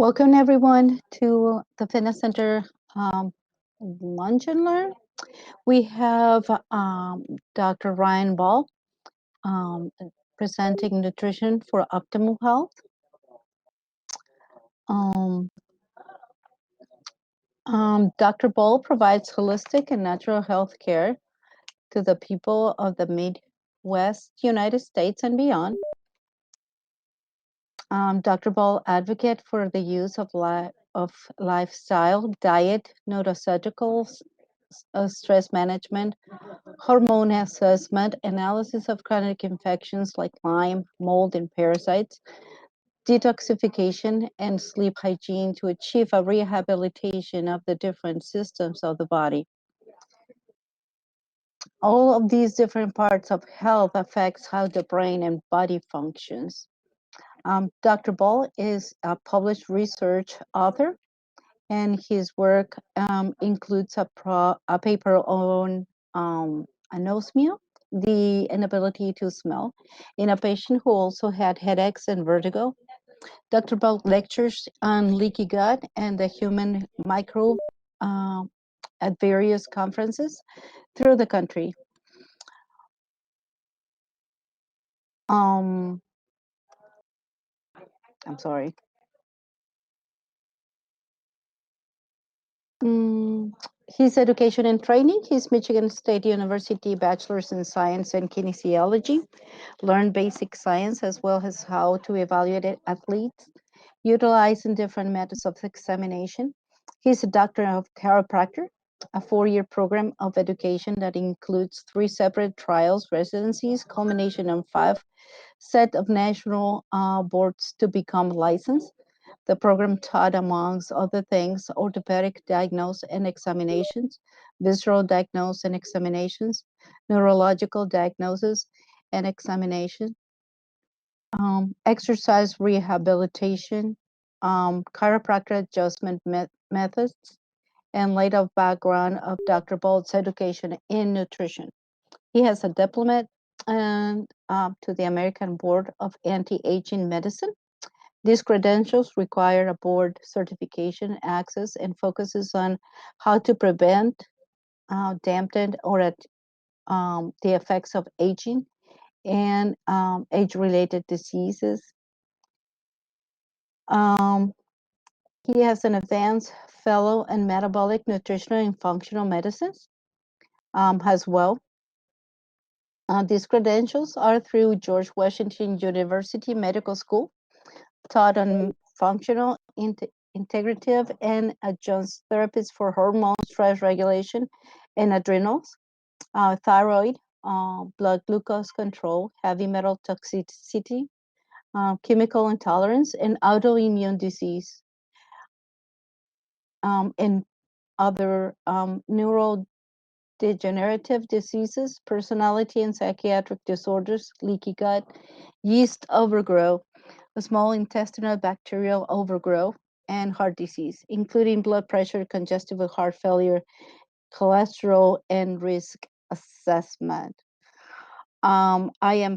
Welcome everyone to the Fitness Center um, Lunch and Learn. We have Dr. Ryan Ball um, presenting nutrition for optimal health. Um, Dr. Ball provides holistic and natural health care to the people of the Midwest United States and beyond. Dr. Ball advocate for the use of lifestyle, diet, nutraceuticals, stress management, hormone assessment, analysis of chronic infections like Lyme, mold, and parasites, detoxification, and sleep hygiene to achieve a rehabilitation of the different systems of the body. All of these different parts of health affects how the brain and body functions. Dr. Ball is a published research author, and his work includes a paper on anosmia, the inability to smell, in a patient who also had headaches and vertigo. Dr. Ball lectures on leaky gut and the human microbe uh, at various conferences through the country. Um, I'm sorry. Mm, his education and training, his Michigan State University Bachelor's in Science and Kinesiology, learned basic science as well as how to evaluate athletes, utilizing different methods of examination. He's a doctor of chiropractor, a 4-year program of education that includes 3 separate trials, residencies, culmination of 5 set of national boards to become licensed. The program taught, amongst other things, orthopedic diagnosis and examinations, visceral diagnosis and examinations, neurological diagnosis and examination, exercise rehabilitation, chiropractic adjustment methods, and laid out background of Dr. Bolt's education in nutrition. He has a diploma and to the American Board of Anti-Aging Medicine. These credentials require a board certification access and focuses on how to prevent, dampen, or the effects of aging and age-related diseases. Um, he has an advanced fellow in metabolic, nutritional, and functional medicines as well. These credentials are through George Washington University Medical School, taught on functional, integrative, and adjunctive therapies for hormone stress regulation and adrenals, thyroid, blood glucose control, heavy metal toxicity, chemical intolerance, and autoimmune disease, and other neurodegenerative diseases, personality and psychiatric disorders, leaky gut, yeast overgrowth, small intestinal bacterial overgrowth, and heart disease, including blood pressure, congestive heart failure, cholesterol, and risk assessment. I am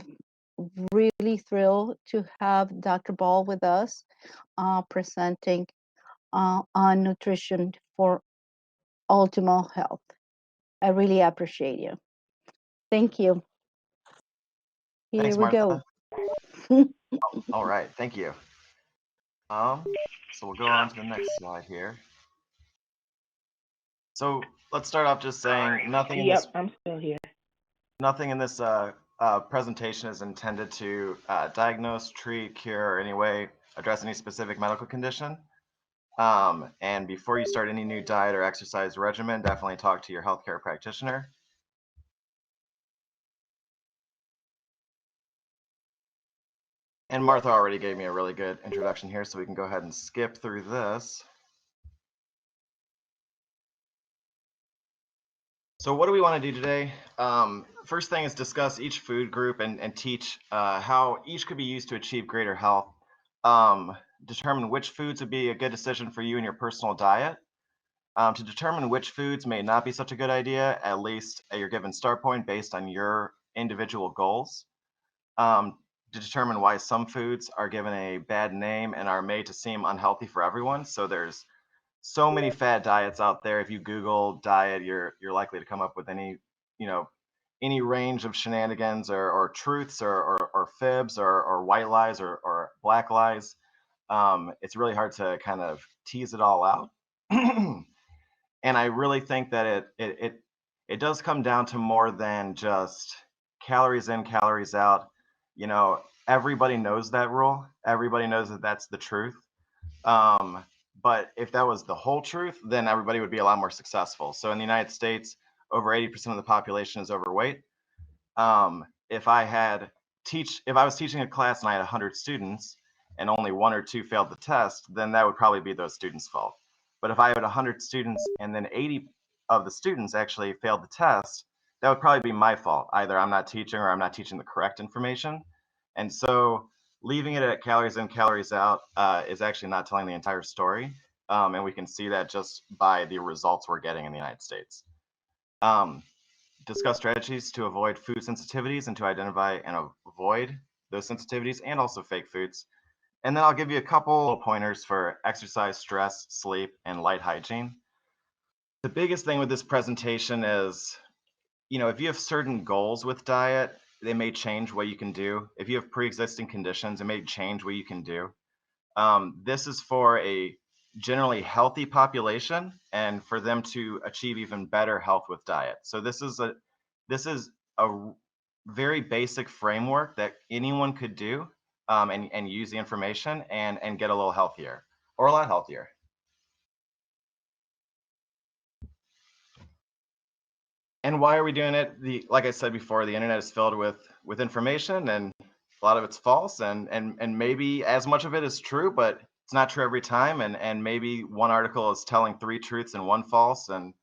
really thrilled to have Dr. Ball with us presenting on nutrition for optimal health. I really appreciate you. Thank you. Here Thanks, we go. Martha. All right, thank you. So we'll go on to the next slide here. So let's start off just saying nothing in this. I'm still here. Nothing in this presentation is intended to diagnose, treat, cure, or any way address any specific medical condition. And before you start any new diet or exercise regimen, definitely talk to your healthcare practitioner. And Martha already gave me a really good introduction here, so we can go ahead and skip through this. So what do we want to do today? First thing is discuss each food group and teach how each could be used to achieve greater health. Determine which foods would be a good decision for you in your personal diet. To determine which foods may not be such a good idea, at least at your given start point based on your individual goals. determine why some foods are given a bad name and are made to seem unhealthy for everyone. So there's so many fad diets out there. If you Google diet, you're likely to come up with you know, any range of shenanigans or truths or fibs or white lies or black lies. It's really hard to kind of tease it all out. And I really think that it does come down to more than just calories in, calories out. You know, everybody knows that rule. Everybody knows that that's the truth. Um, but if that was the whole truth, then everybody would be a lot more successful. So in the United States, over 80% of the population is overweight. If I was teaching a class and I had 100 students and only one or two failed the test, then that would probably be those students' fault. But if I had 100 students and then 80 of the students actually failed the test, that would probably be my fault. Either I'm not teaching or I'm not teaching the correct information. And so leaving it at calories in, calories out is actually not telling the entire story. And we can see that just by the results we're getting in the United States. Um, Discuss strategies to avoid food sensitivities and to identify and avoid those sensitivities and also fake foods. And then I'll give you a couple pointers for exercise, stress, sleep, and light hygiene. The biggest thing with this presentation is, if you have certain goals with diet, they may change what you can do. If you have pre-existing conditions, it may change what you can do. This is for a generally healthy population and for them to achieve even better health with diet. So this is a very basic framework that anyone could do, and use the information and get a little healthier or a lot healthier. And why are we doing it? Like I said before, the internet is filled with information, and a lot of it's false, and maybe as much of it is true, but it's not true every time. And maybe one article is telling three truths and one false, and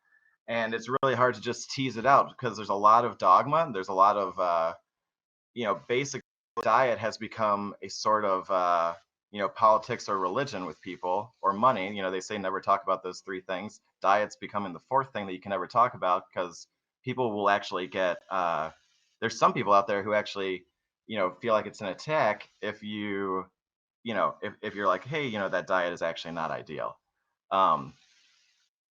it's really hard to just tease it out because there's a lot of dogma. There's a lot of basic diet has become a sort of politics or religion with people, or money. They say never talk about those three things. Diet's becoming the fourth thing that you can never talk about because people will actually get there's some people out there who actually feel like it's an attack if if you're like, hey, that diet is actually not ideal.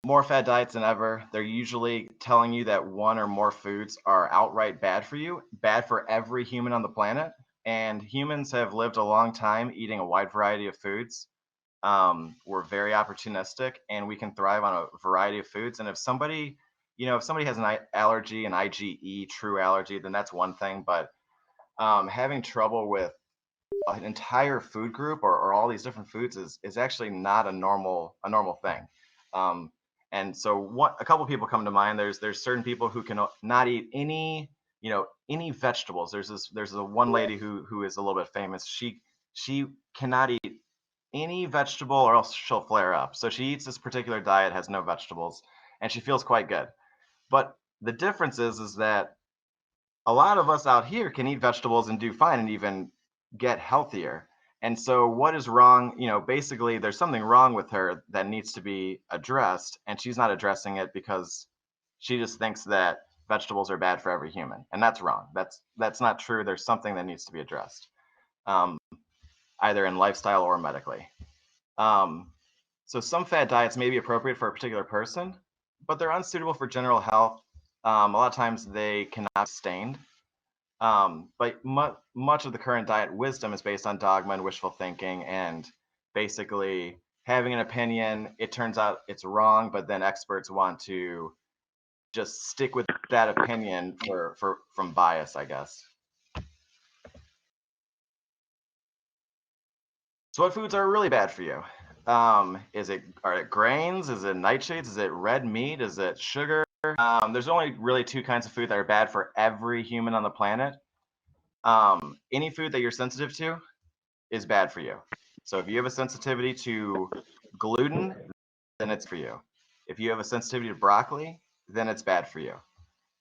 More fad diets than ever. They're usually telling you that one or more foods are outright bad for you, bad for every human on the planet. And humans have lived a long time eating a wide variety of foods. We're very opportunistic and we can thrive on a variety of foods. And if somebody has an allergy, an IgE true allergy, then that's one thing. But having trouble with an entire food group or all these different foods is actually not a normal thing. Um, and so a couple people come to mind. There's certain people who can not eat any vegetables. There's a one lady who is a little bit famous. She cannot eat any vegetable or else she'll flare up. So she eats this particular diet, has no vegetables, and she feels quite good. But the difference is that a lot of us out here can eat vegetables and do fine and even get healthier. And so what is wrong? Basically there's something wrong with her that needs to be addressed, and she's not addressing it because she just thinks that vegetables are bad for every human, and that's wrong. That's not true. There's something that needs to be addressed, um, either in lifestyle or medically. So some fad diets may be appropriate for a particular person, but they're unsuitable for general health. A lot of times they cannot be sustained. But much of the current diet wisdom is based on dogma and wishful thinking, and basically having an opinion. It turns out it's wrong, but then experts want to just stick with that opinion from bias, I guess. So what foods are really bad for you? Are it grains? Is it nightshades? Is it red meat? Is it sugar? There's only really two kinds of food that are bad for every human on the planet. Any food that you're sensitive to is bad for you. So if you have a sensitivity to gluten, then it's for you. If you have a sensitivity to broccoli, then it's bad for you.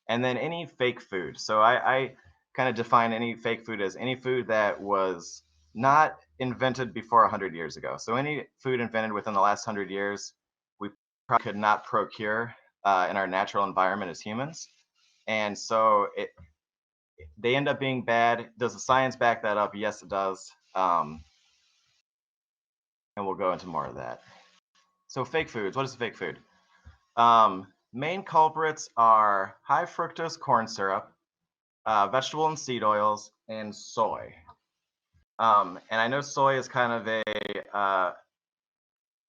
And then any fake food. So I kind of define any fake food as any food that was not invented before 100 years ago. So any food invented within the last 100 years, we probably could not procure in our natural environment as humans. And so they end up being bad. Does the science back that up? Yes, it does. And we'll go into more of that. So fake foods. What is fake food? Main culprits are high fructose corn syrup, vegetable and seed oils, and soy. And I know soy is kind of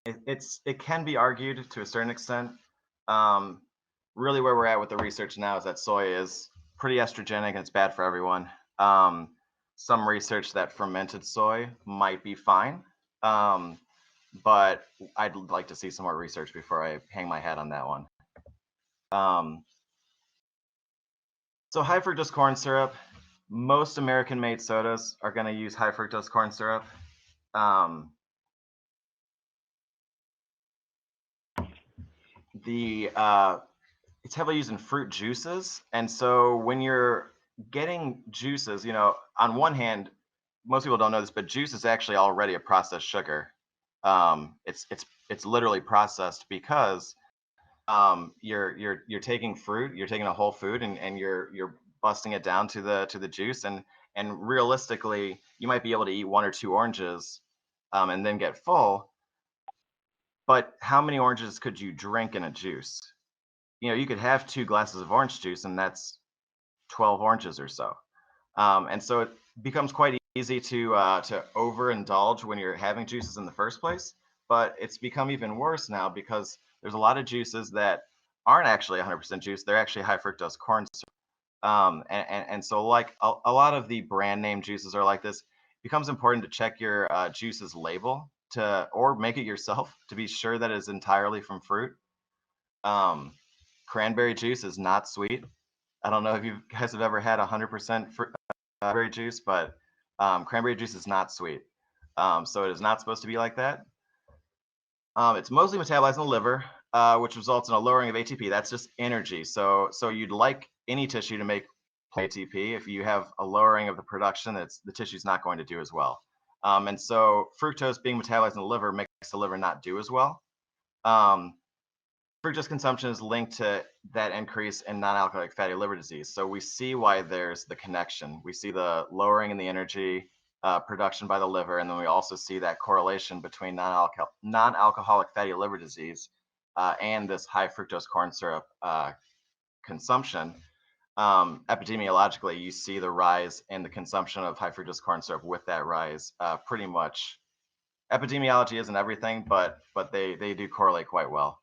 it can be argued to a certain extent. Um, really, where we're at with the research now is that soy is pretty estrogenic and it's bad for everyone. Some research that fermented soy might be fine, but I'd like to see some more research before I hang my hat on that one. So high fructose corn syrup, most American-made sodas are going to use high fructose corn syrup. Um, it's heavily used in fruit juices, and so when you're getting juices, on one hand, most people don't know this, but juice is actually already a processed sugar. It's literally processed because you're taking fruit, you're taking a whole food, and you're busting it down to the juice, and realistically, you might be able to eat 1 or 2 oranges, and then get full. But how many oranges could you drink in a juice? You could have 2 glasses of orange juice, and that's 12 oranges or so. And so it becomes quite easy to overindulge when you're having juices in the first place. But it's become even worse now because there's a lot of juices that aren't actually 100% juice. They're actually high fructose corn syrup. And so like a lot of the brand name juices are like this. It becomes important to check your juice's label or make it yourself to be sure that it's entirely from fruit. Cranberry juice is not sweet. I don't know if you guys have ever had 100% cranberry juice, but cranberry juice is not sweet. So it is not supposed to be like that. It's mostly metabolized in the liver, which results in a lowering of ATP. That's just energy. So you'd like any tissue to make ATP. If you have a lowering of the production, the tissue's not going to do as well. And so fructose being metabolized in the liver makes the liver not do as well. Fructose consumption is linked to that increase in non-alcoholic fatty liver disease. So we see why there's the connection. We see the lowering in the energy production by the liver, and then we also see that correlation between non-alcoholic fatty liver disease and this high fructose corn syrup consumption. Epidemiologically, you see the rise in the consumption of high fructose corn syrup with that rise pretty much. Epidemiology isn't everything, but they do correlate quite well.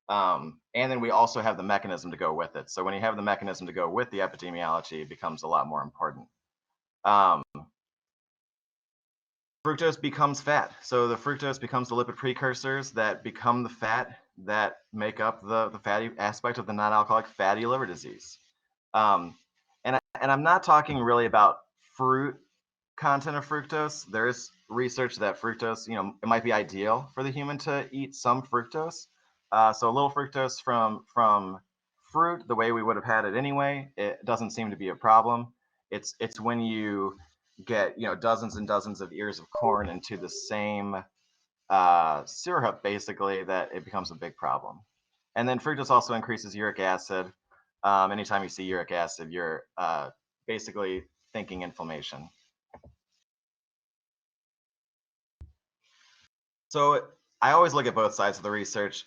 And then we also have the mechanism to go with it. So when you have the mechanism to go with the epidemiology, it becomes a lot more important. Fructose becomes fat. So the fructose becomes the lipid precursors that become the fat that make up the fatty aspect of the non-alcoholic fatty liver disease. And I'm not talking really about fruit content of fructose. There is research that fructose, it might be ideal for the human to eat some fructose. So a little fructose from fruit, the way we would have had it anyway, it doesn't seem to be a problem. It's when you get dozens and dozens of ears of corn into the same syrup, basically, that it becomes a big problem. And then fructose also increases uric acid. Anytime you see uric acid, you're basically thinking inflammation. So I always look at both sides of the research.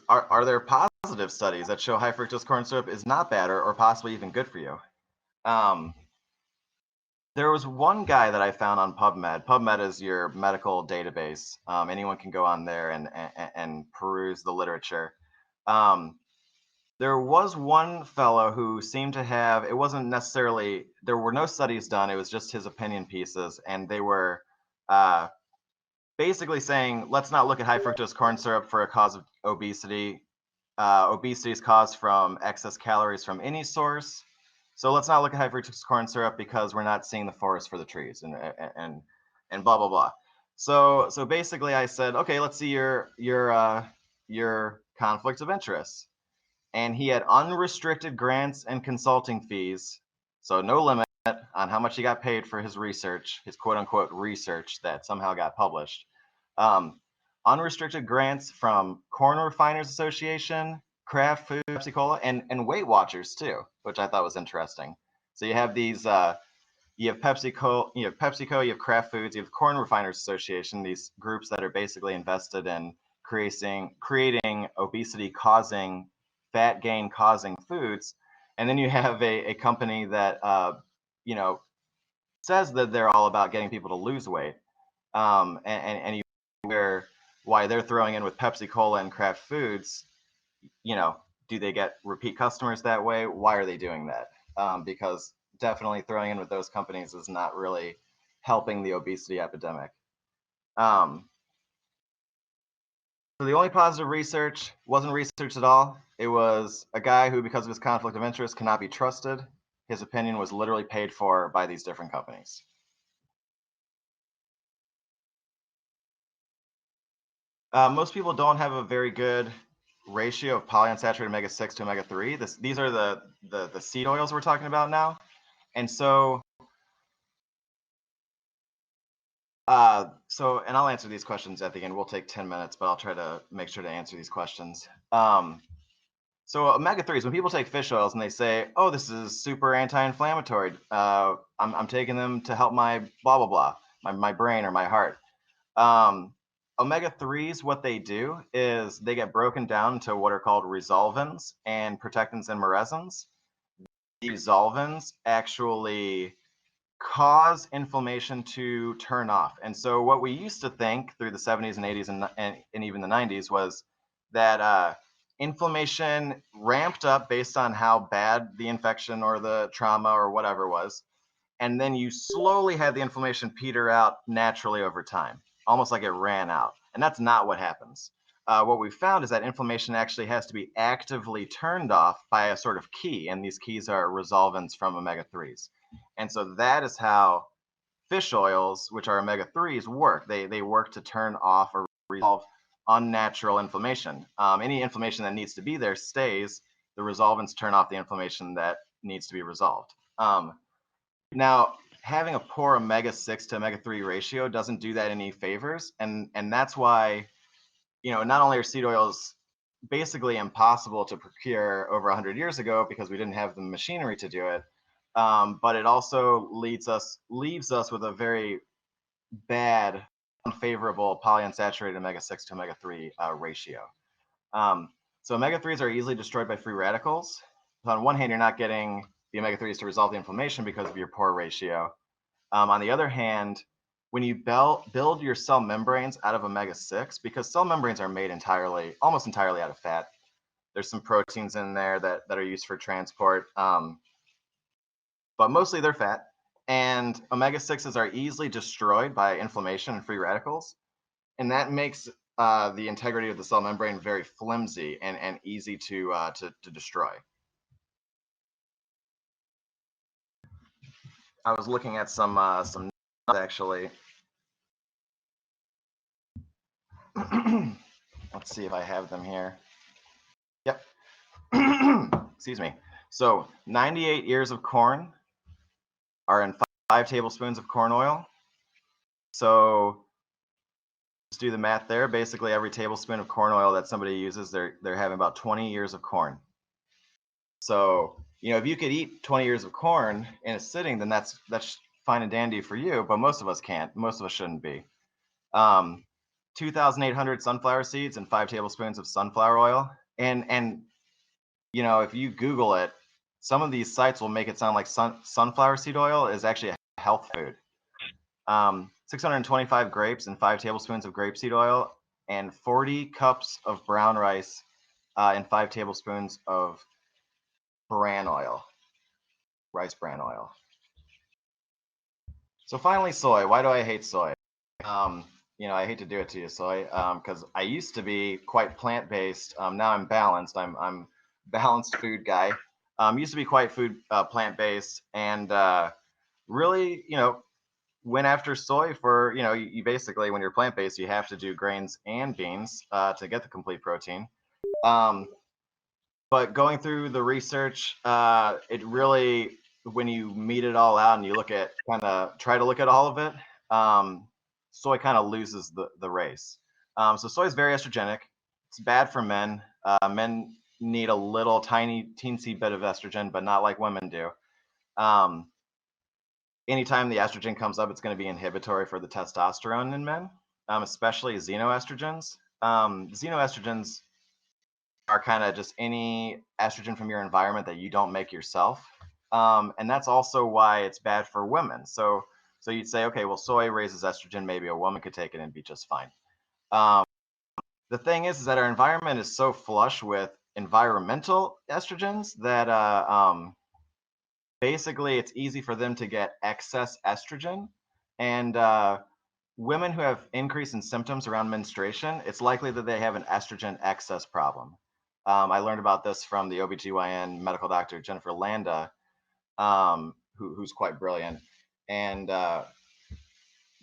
Are there positive studies that show high fructose corn syrup is not bad or possibly even good for you? There was one guy that I found on PubMed. PubMed is your medical database. Anyone can go on there and peruse the literature. There was one fellow who seemed to have, it wasn't necessarily, there were no studies done, it was just his opinion pieces, and they were basically saying, let's not look at high fructose corn syrup for a cause of obesity. Obesity is caused from excess calories from any source. So let's not look at high fructose corn syrup because we're not seeing the forest for the trees and blah blah blah. So basically, I said, okay, let's see your conflicts of interest, and he had unrestricted grants and consulting fees, so no limit on how much he got paid for his research, his quote unquote research that somehow got published. Unrestricted grants from Corn Refiners Association, Kraft Foods, Pepsi Cola, and Weight Watchers too, which I thought was interesting. So you have these, you have PepsiCo, you have Kraft Foods, you have Corn Refiners Association, these groups that are basically invested in creating obesity causing, fat gain causing foods. And then you have a company that, you know, says that they're all about getting people to lose weight. And you where why they're throwing in with Pepsi Cola and Kraft Foods, you know, do they get repeat customers that way? Why are they doing that? Because definitely throwing in with those companies is not really helping the obesity epidemic. Um, so the only positive research wasn't research at all. It was a guy who, because of his conflict of interest, cannot be trusted. His opinion was literally paid for by these different companies. Most people don't have a very good ratio of polyunsaturated omega-6 to omega-3. These are the seed oils we're talking about now. And so, and I'll answer these questions at the end. We'll take 10 minutes, but I'll try to make sure to answer these questions. So omega-3s, when people take fish oils and they say, oh, this is super anti-inflammatory, I'm taking them to help my blah, blah, blah, my brain or my heart. Omega-3s, what they do is they get broken down to what are called resolvins and protectants and maresins. These resolvins actually cause inflammation to turn off. And so what we used to think through the 70s and 80s and even the 90s was that inflammation ramped up based on how bad the infection or the trauma or whatever was. And then you slowly had the inflammation peter out naturally over time, almost like it ran out. And that's not what happens. What we found is that inflammation actually has to be actively turned off by a sort of key, and these keys are resolvins from omega-3s. And so that is how fish oils, which are omega-3s, work. They work to turn off or resolve unnatural inflammation. Any inflammation that needs to be there stays. The resolvins turn off the inflammation that needs to be resolved. Now, having a poor omega-6 to omega-3 ratio doesn't do that any favors, and that's why, you know, not only are seed oils basically impossible to procure over 100 years ago because we didn't have the machinery to do it, but it also leaves us with a very bad, unfavorable polyunsaturated omega-6 to omega-3 ratio. So omega-3s are easily destroyed by free radicals. So on one hand, you're not getting the omega-3s to resolve the inflammation because of your poor ratio. On the other hand, when you build your cell membranes out of omega-6, because cell membranes are made almost entirely out of fat. There's some proteins in there that are used for transport, but mostly they're fat. And omega-6s are easily destroyed by inflammation and free radicals. And that makes the integrity of the cell membrane very flimsy and easy to destroy. I was looking at some actually. Let's see if I have them here. Yep. Excuse me. So 98 ears of corn are in 5 tablespoons of corn oil. So just do the math there. Basically, every tablespoon of corn oil that somebody uses, they're having about 20 ears of corn. So, you know, if you could eat 20 ears of corn in a sitting, then that's fine and dandy for you, but most of us can't. Most of us shouldn't be. 2,800 sunflower seeds and 5 tablespoons of sunflower oil. And you know, if you Google it, some of these sites will make it sound like sunflower seed oil is actually a health food. 625 grapes and 5 tablespoons of grapeseed oil and 40 cups of brown rice and 5 tablespoons of bran oil, rice bran oil. So finally, soy. Why do I hate soy? You know, I hate to do it to you, soy, because I used to be quite plant-based. Now I'm balanced. I'm balanced food guy. Used to be quite plant-based, and really, you know, went after soy for, you know, you basically, when you're plant-based, you have to do grains and beans to get the complete protein. But going through the research, it really, when you meet it all out and you try to look at all of it, soy kind of loses the race. So soy is very estrogenic. It's bad for men. Men need a little tiny teensy bit of estrogen, but not like women do. Um, anytime the estrogen comes up, it's going to be inhibitory for the testosterone in men, especially xenoestrogens. Xenoestrogens are kind of just any estrogen from your environment that you don't make yourself. And that's also why it's bad for women. So you'd say, okay, well, soy raises estrogen. Maybe a woman could take it and be just fine. The thing is that our environment is so flush with environmental estrogens that basically it's easy for them to get excess estrogen. And women who have increase in symptoms around menstruation, it's likely that they have an estrogen excess problem. I learned about this from the OBGYN medical doctor, Jennifer Landa, who's quite brilliant. And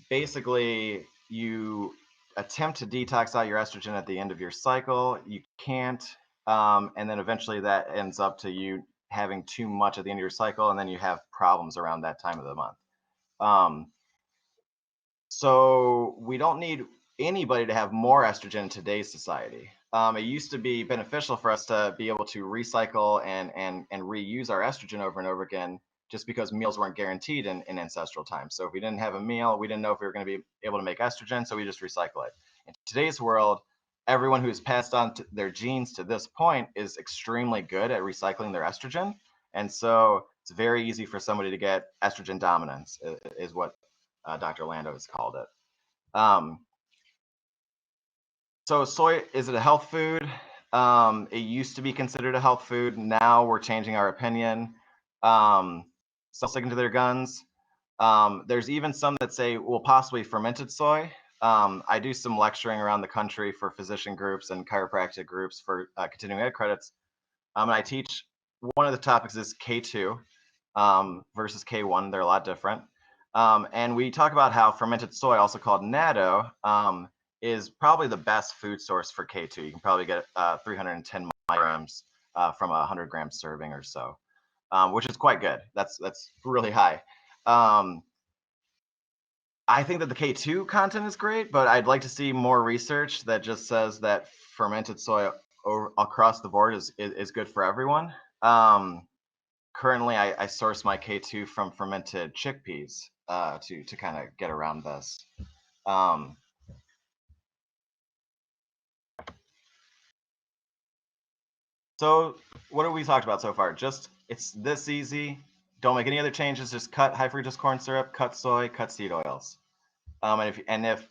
basically, you attempt to detox out your estrogen at the end of your cycle. You can't. And then eventually that ends up to you having too much at the end of your cycle, and then you have problems around that time of the month. So we don't need anybody to have more estrogen in today's society. It used to be beneficial for us to be able to recycle and reuse our estrogen over and over again, just because meals weren't guaranteed in ancestral times. So if we didn't have a meal, we didn't know if we were going to be able to make estrogen, so we just recycle it. In today's world, everyone who's passed on their genes to this point is extremely good at recycling their estrogen. And so it's very easy for somebody to get estrogen dominance, is what Dr. Lando has called it. So soy, is it a health food? It used to be considered a health food. Now we're changing our opinion. Some sticking to their guns. There's even some that say, well, possibly fermented soy. I do some lecturing around the country for physician groups and chiropractic groups for continuing ed credits. And I teach, one of the topics is K2 versus K1. They're a lot different. And we talk about how fermented soy, also called natto, is probably the best food source for K2. You can probably get 310 micrograms from a 100-gram serving or so, which is quite good. That's really high. I think that the K2 content is great, but I'd like to see more research that just says that fermented soy across the board is good for everyone. Currently, I source my K2 from fermented chickpeas to kind of get around this. So what have we talked about so far? Just, it's this easy. Don't make any other changes. Just cut high fructose corn syrup, cut soy, cut seed oils. And if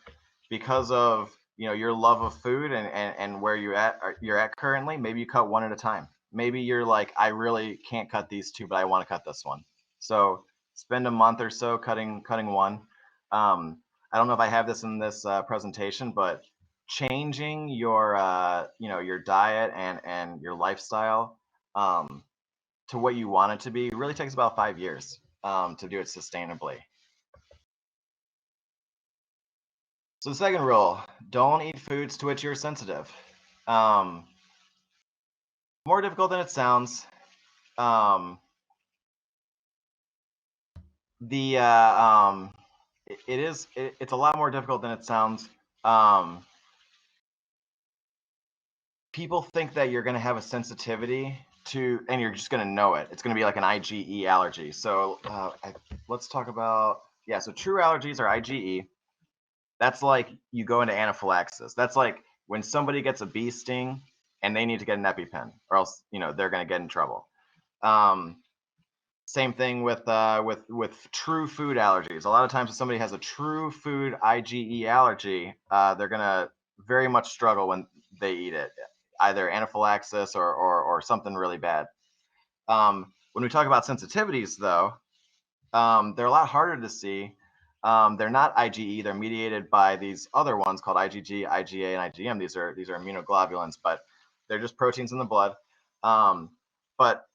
because of your love of food and where you're at currently, maybe you cut one at a time. Maybe you're like, I really can't cut these two, but I want to cut this one. So spend a month or so cutting one. I don't know if I have this in this presentation, but changing your your diet and your lifestyle to what you want it to be really takes about 5 years to do it sustainably. So the second rule, don't eat foods to which you're sensitive. More difficult than it sounds. It's a lot more difficult than it sounds. People think that you're going to have a sensitivity to, and you're just going to know it. It's going to be like an IgE allergy. So let's talk about, so true allergies are IgE. That's like you go into anaphylaxis. That's like when somebody gets a bee sting and they need to get an EpiPen, or else they're going to get in trouble. Same thing with true food allergies. A lot of times, if somebody has a true food IgE allergy, they're going to very much struggle when they eat it, either anaphylaxis or something really bad. When we talk about sensitivities, though, they're a lot harder to see. They're not IgE. They're mediated by these other ones called IgG, IgA, and IgM. These are immunoglobulins, but they're just proteins in the blood. But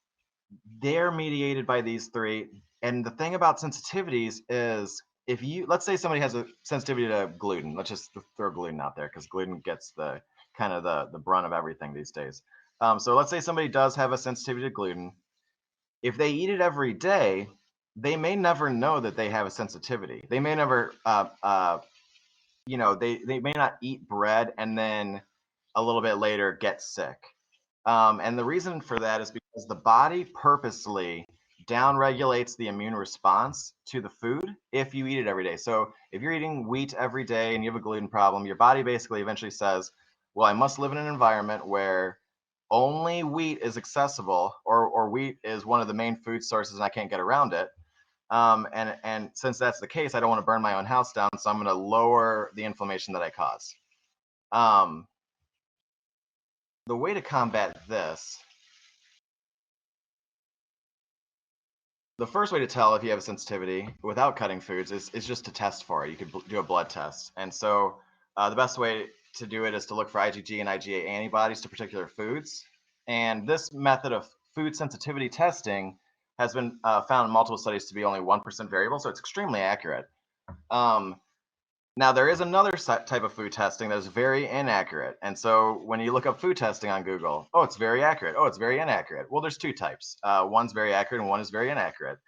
they're mediated by these three. And the thing about sensitivities is, if let's say somebody has a sensitivity to gluten. Let's just throw gluten out there because gluten gets the kind of the brunt of everything these days. So let's say somebody does have a sensitivity to gluten. If they eat it every day, they may never know that they have a sensitivity. They may never, they may not eat bread and then a little bit later get sick. And the reason for that is because the body purposely downregulates the immune response to the food if you eat it every day. So if you're eating wheat every day and you have a gluten problem, your body basically eventually says, well, I must live in an environment where only wheat is accessible, or wheat is one of the main food sources and I can't get around it. And since that's the case, I don't want to burn my own house down, so I'm going to lower the inflammation that I cause. The way to combat this, the first way to tell if you have a sensitivity without cutting foods is just to test for it. You could do a blood test. And so the best way to do it is to look for IgG and IgA antibodies to particular foods. And this method of food sensitivity testing has been found in multiple studies to be only 1% variable, so it's extremely accurate. Now, there is another type of food testing that is very inaccurate. And so when you look up food testing on Google, oh, it's very accurate. Oh, it's very inaccurate. Well, there's two types. One's very accurate and one is very inaccurate.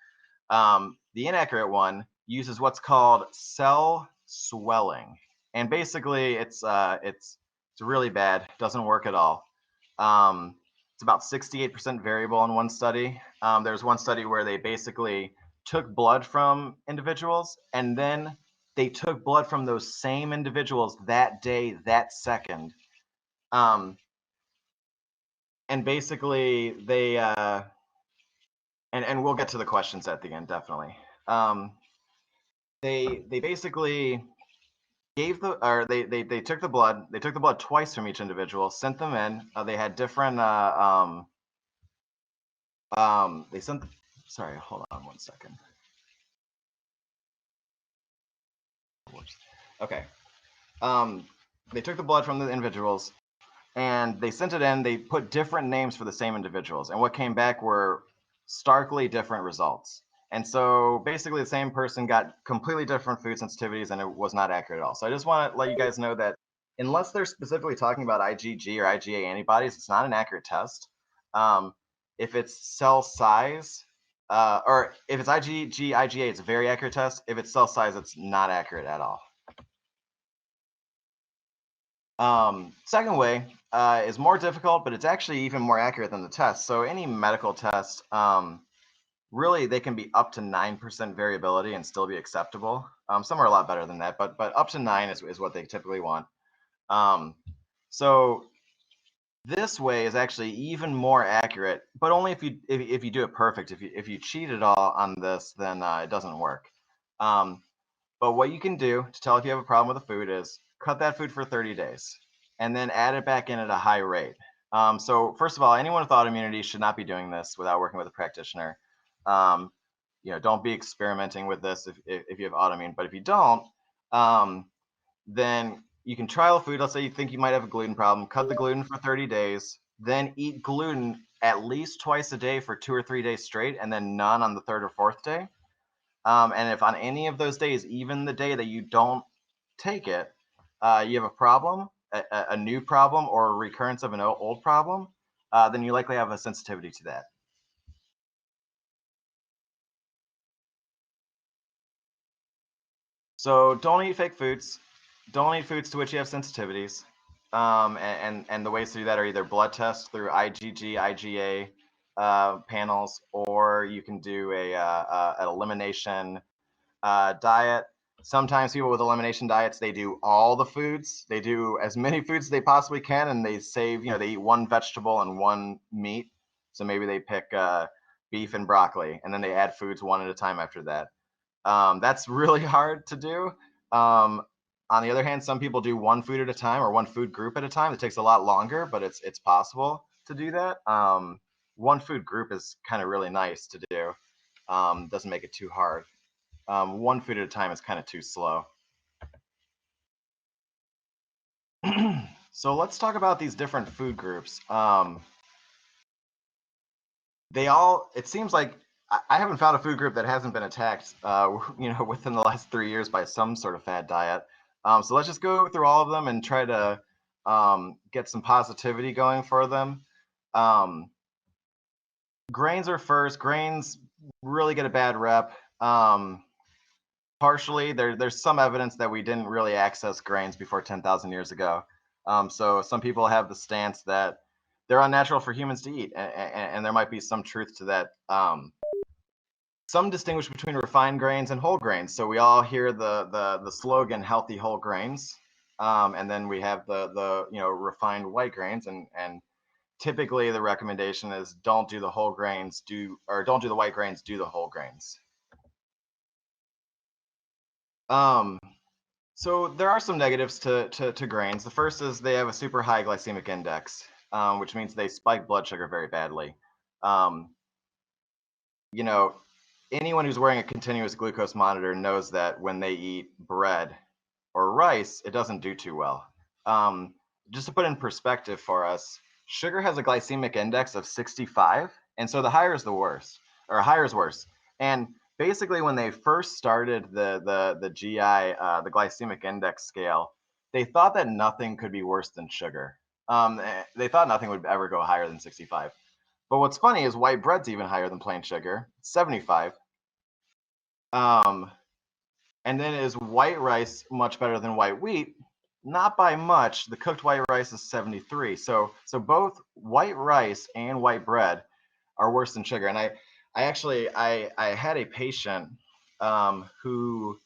The inaccurate one uses what's called cell swelling. And basically, it's really bad. Doesn't work at all. It's about 68% variable in one study. There's one study where they basically took blood from individuals and then they took blood from those same individuals that day, that second. And basically they, and we'll get to the questions at the end, definitely. They basically gave they took the blood twice from each individual, sent them in. They had different, they sent, sorry, hold on one second. Okay. They took the blood from the individuals and they sent it in. They put different names for the same individuals. And what came back were starkly different results. And so basically the same person got completely different food sensitivities and it was not accurate at all. So I just want to let you guys know that unless they're specifically talking about IgG or IgA antibodies, it's not an accurate test. If it's cell size, or if it's IgG, IgA, it's a very accurate test. If it's cell size, it's not accurate at all. Second way is more difficult, but it's actually even more accurate than the test. So any medical test, really they can be up to 9% variability and still be acceptable. Some are a lot better than that, but up to 9 is what they typically want. So this way is actually even more accurate, but only if you do it perfect. If you cheat at all on this, then it doesn't work. But what you can do to tell if you have a problem with a food is cut that food for 30 days and then add it back in at a high rate. So first of all, anyone with autoimmunity should not be doing this without working with a practitioner. Don't be experimenting with this if you have autoimmune. But if you don't, then you can trial food. Let's say you think you might have a gluten problem. Cut the gluten for 30 days, then eat gluten at least twice a day for 2 or 3 days straight, and then none on the third or fourth day. And if on any of those days, even the day that you don't take it, you have a problem, a new problem, or a recurrence of an old problem, then you likely have a sensitivity to that. So don't eat fake foods. Don't eat foods to which you have sensitivities. And the ways to do that are either blood tests through IgG, IgA panels, or you can do an elimination diet. Sometimes people with elimination diets, they do all the foods. They do as many foods as they possibly can, and they save, they eat one vegetable and one meat. So maybe they pick beef and broccoli, and then they add foods one at a time after that. That's really hard to do. On the other hand, some people do one food at a time or one food group at a time. It takes a lot longer, but it's possible to do that. One food group is kind of really nice to do. Doesn't make it too hard. One food at a time is kind of too slow. So let's talk about these different food groups. It seems like I haven't found a food group that hasn't been attacked, within the last 3 years by some sort of fad diet. So let's just go through all of them and try to get some positivity going for them. Grains are first. Grains really get a bad rep. Partially, there's some evidence that we didn't really access grains before 10,000 years ago. So some people have the stance that they're unnatural for humans to eat, and there might be some truth to that. some distinguish between refined grains and whole grains. So we all hear the slogan "healthy whole grains," and then we have the refined white grains, and typically the recommendation is don't do the whole grains, don't do the white grains, do the whole grains. So there are some negatives to grains. The first is they have a super high glycemic index, which means they spike blood sugar very badly. Um, you know, anyone who's wearing a continuous glucose monitor knows that when they eat bread or rice, it doesn't do too well. Just to put in perspective for us, sugar has a glycemic index of 65, and so the higher is the worse, or higher is worse. And basically, when they first started the GI, the glycemic index scale, they thought that nothing could be worse than sugar. They thought nothing would ever go higher than 65. But what's funny is white bread's even higher than plain sugar, 75. Um, and then is white rice much better than white wheat? Not by much. The cooked white rice is 73. So both white rice and white bread are worse than sugar. And I had a patient who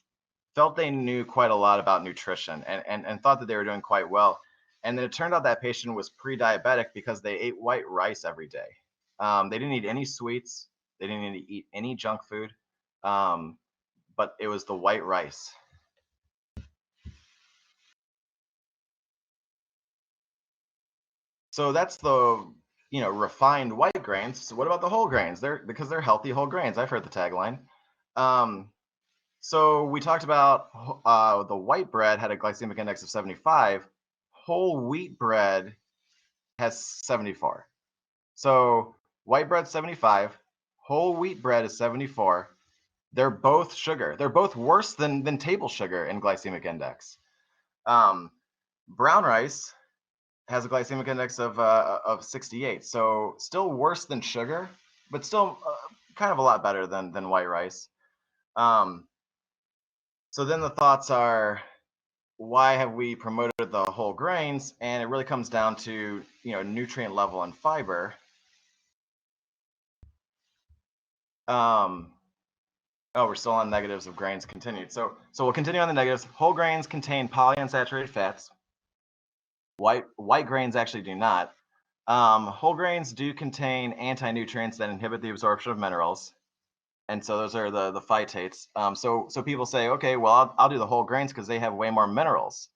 felt they knew quite a lot about nutrition and thought that they were doing quite well. And then it turned out that patient was pre-diabetic because they ate white rice every day. They didn't eat any sweets. They didn't eat any junk food. But it was the white rice. So that's the refined white grains. So what about the whole grains? Because they're healthy whole grains. I've heard the tagline. So we talked about the white bread had a glycemic index of 75. Whole wheat bread has 74. So white bread 75, whole wheat bread is 74. They're both sugar. They're both worse than table sugar in glycemic index. Brown rice has a glycemic index of 68. So still worse than sugar, but still kind of a lot better than white rice. So then the thoughts are, why have we promoted the whole grains? And it really comes down to nutrient level and fiber. Oh, we're still on negatives of grains continued. So we'll continue on the negatives. Whole grains contain polyunsaturated fats. White grains actually do not. Whole grains do contain anti-nutrients that inhibit the absorption of minerals, and so those are the phytates. So people say, okay, well, I'll do the whole grains because they have way more minerals,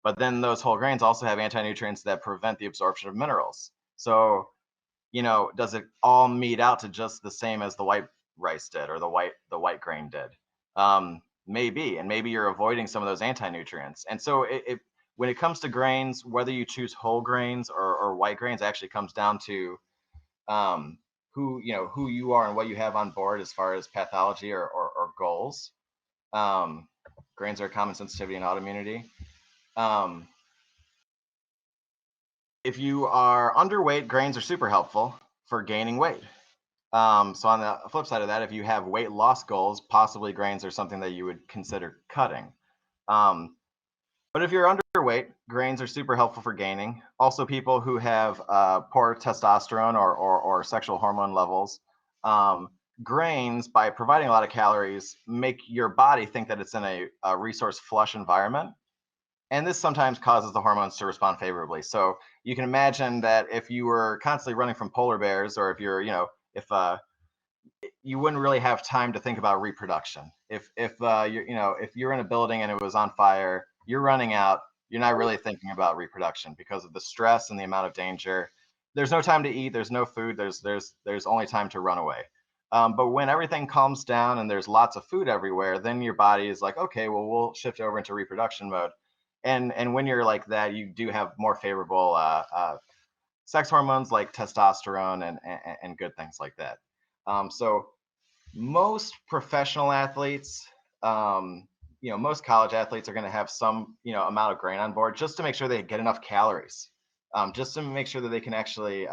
but then those whole grains also have anti-nutrients that prevent the absorption of minerals. So, does it all meet out to just the same as the white rice did or the white grain did? Maybe, and maybe you're avoiding some of those anti-nutrients. And so when it comes to grains, whether you choose whole grains or white grains, actually comes down to who you are and what you have on board as far as pathology or goals. Grains are common sensitivity and autoimmunity. If you are underweight, grains are super helpful for gaining weight. So on the flip side of that, if you have weight loss goals, possibly grains are something that you would consider cutting. But if you're underweight, grains are super helpful for gaining. Also, people who have poor testosterone or sexual hormone levels, grains, by providing a lot of calories, make your body think that it's in a resource flush environment. And this sometimes causes the hormones to respond favorably. So you can imagine that if you were constantly running from polar bears, or if you're, if you wouldn't really have time to think about reproduction. If you're in a building and it was on fire, you're running out, you're not really thinking about reproduction because of the stress and the amount of danger. There's no time to eat, there's no food, there's only time to run away. But when everything calms down and there's lots of food everywhere, then your body is like, okay, well, we'll shift over into reproduction mode. And when you're like that, you do have more favorable sex hormones like testosterone and good things like that. So most professional athletes, most college athletes are going to have some, amount of grain on board just to make sure they get enough calories, just to make sure that they can actually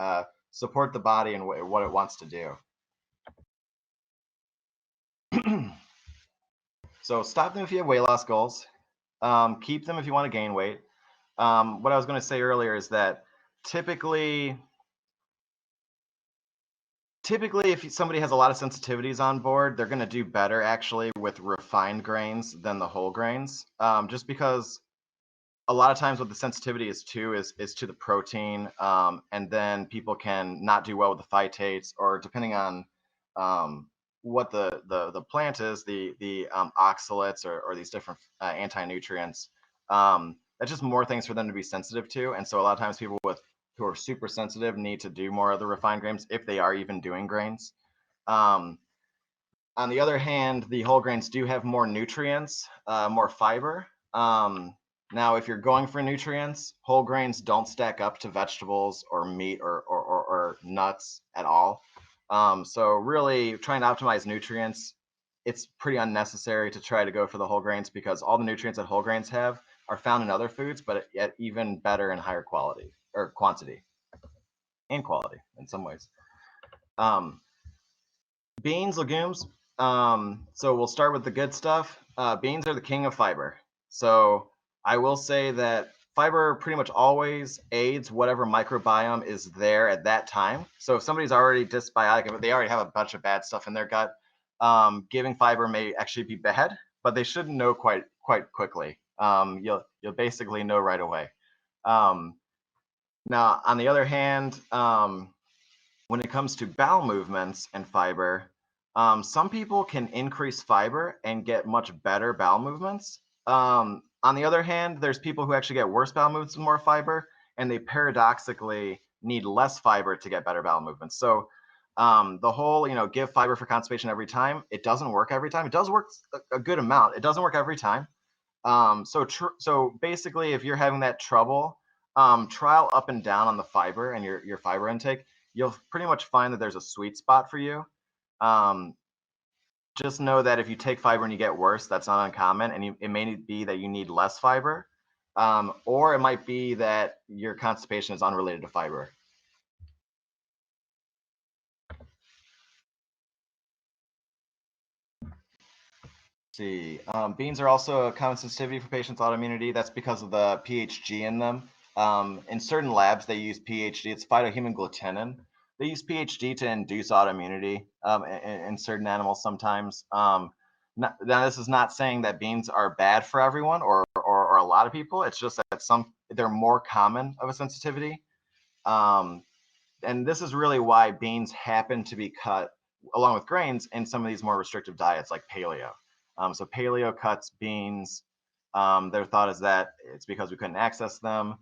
support the body and what it wants to do. So stop them if you have weight loss goals. Keep them if you want to gain weight. What I was going to say earlier is that typically typically, if somebody has a lot of sensitivities on board, they're going to do better actually with refined grains than the whole grains, just because a lot of times what the sensitivity is to is to the protein, and then people can not do well with the phytates, or depending on what the plant is, the oxalates, or these different anti-nutrients. That's just more things for them to be sensitive to, and so a lot of times people who are super sensitive need to do more of the refined grains if they are even doing grains. Um, on the other hand, the whole grains do have more nutrients, more fiber. Now, if you're going for nutrients, whole grains don't stack up to vegetables or meat or nuts at all. So really trying to optimize nutrients, it's pretty unnecessary to try to go for the whole grains, because all the nutrients that whole grains have are found in other foods, but at even better and higher quality or quantity and quality in some ways. Um, Beans, legumes. So we'll start with the good stuff. Beans are the king of fiber. So I will say that fiber pretty much always aids whatever microbiome is there at that time. So if somebody's already dysbiotic, but they already have a bunch of bad stuff in their gut, giving fiber may actually be bad, but they should know quite quickly. You'll basically know right away. Now, on the other hand, when it comes to bowel movements and fiber, some people can increase fiber and get much better bowel movements. On the other hand, there's people who actually get worse bowel movements with more fiber, and they paradoxically need less fiber to get better bowel movements. So the whole, give fiber for constipation every time, it doesn't work every time. It does work a good amount. It doesn't work every time. So basically, if you're having that trouble, trial up and down on the fiber and your fiber intake. You'll pretty much find that there's a sweet spot for you. Um, just know that if you take fiber and you get worse, that's not uncommon, and it may be that you need less fiber, or it might be that your constipation is unrelated to fiber. See, beans are also a common sensitivity for patients' autoimmunity. That's because of the PHG in them. In certain labs, they use PHG. It's phytohemagglutinin. They use PHG to induce autoimmunity in certain animals sometimes. Now, this is not saying that beans are bad for everyone or a lot of people. It's just that they're more common of a sensitivity. And this is really why beans happen to be cut along with grains in some of these more restrictive diets like paleo. So paleo cuts beans. Their thought is that it's because we couldn't access them,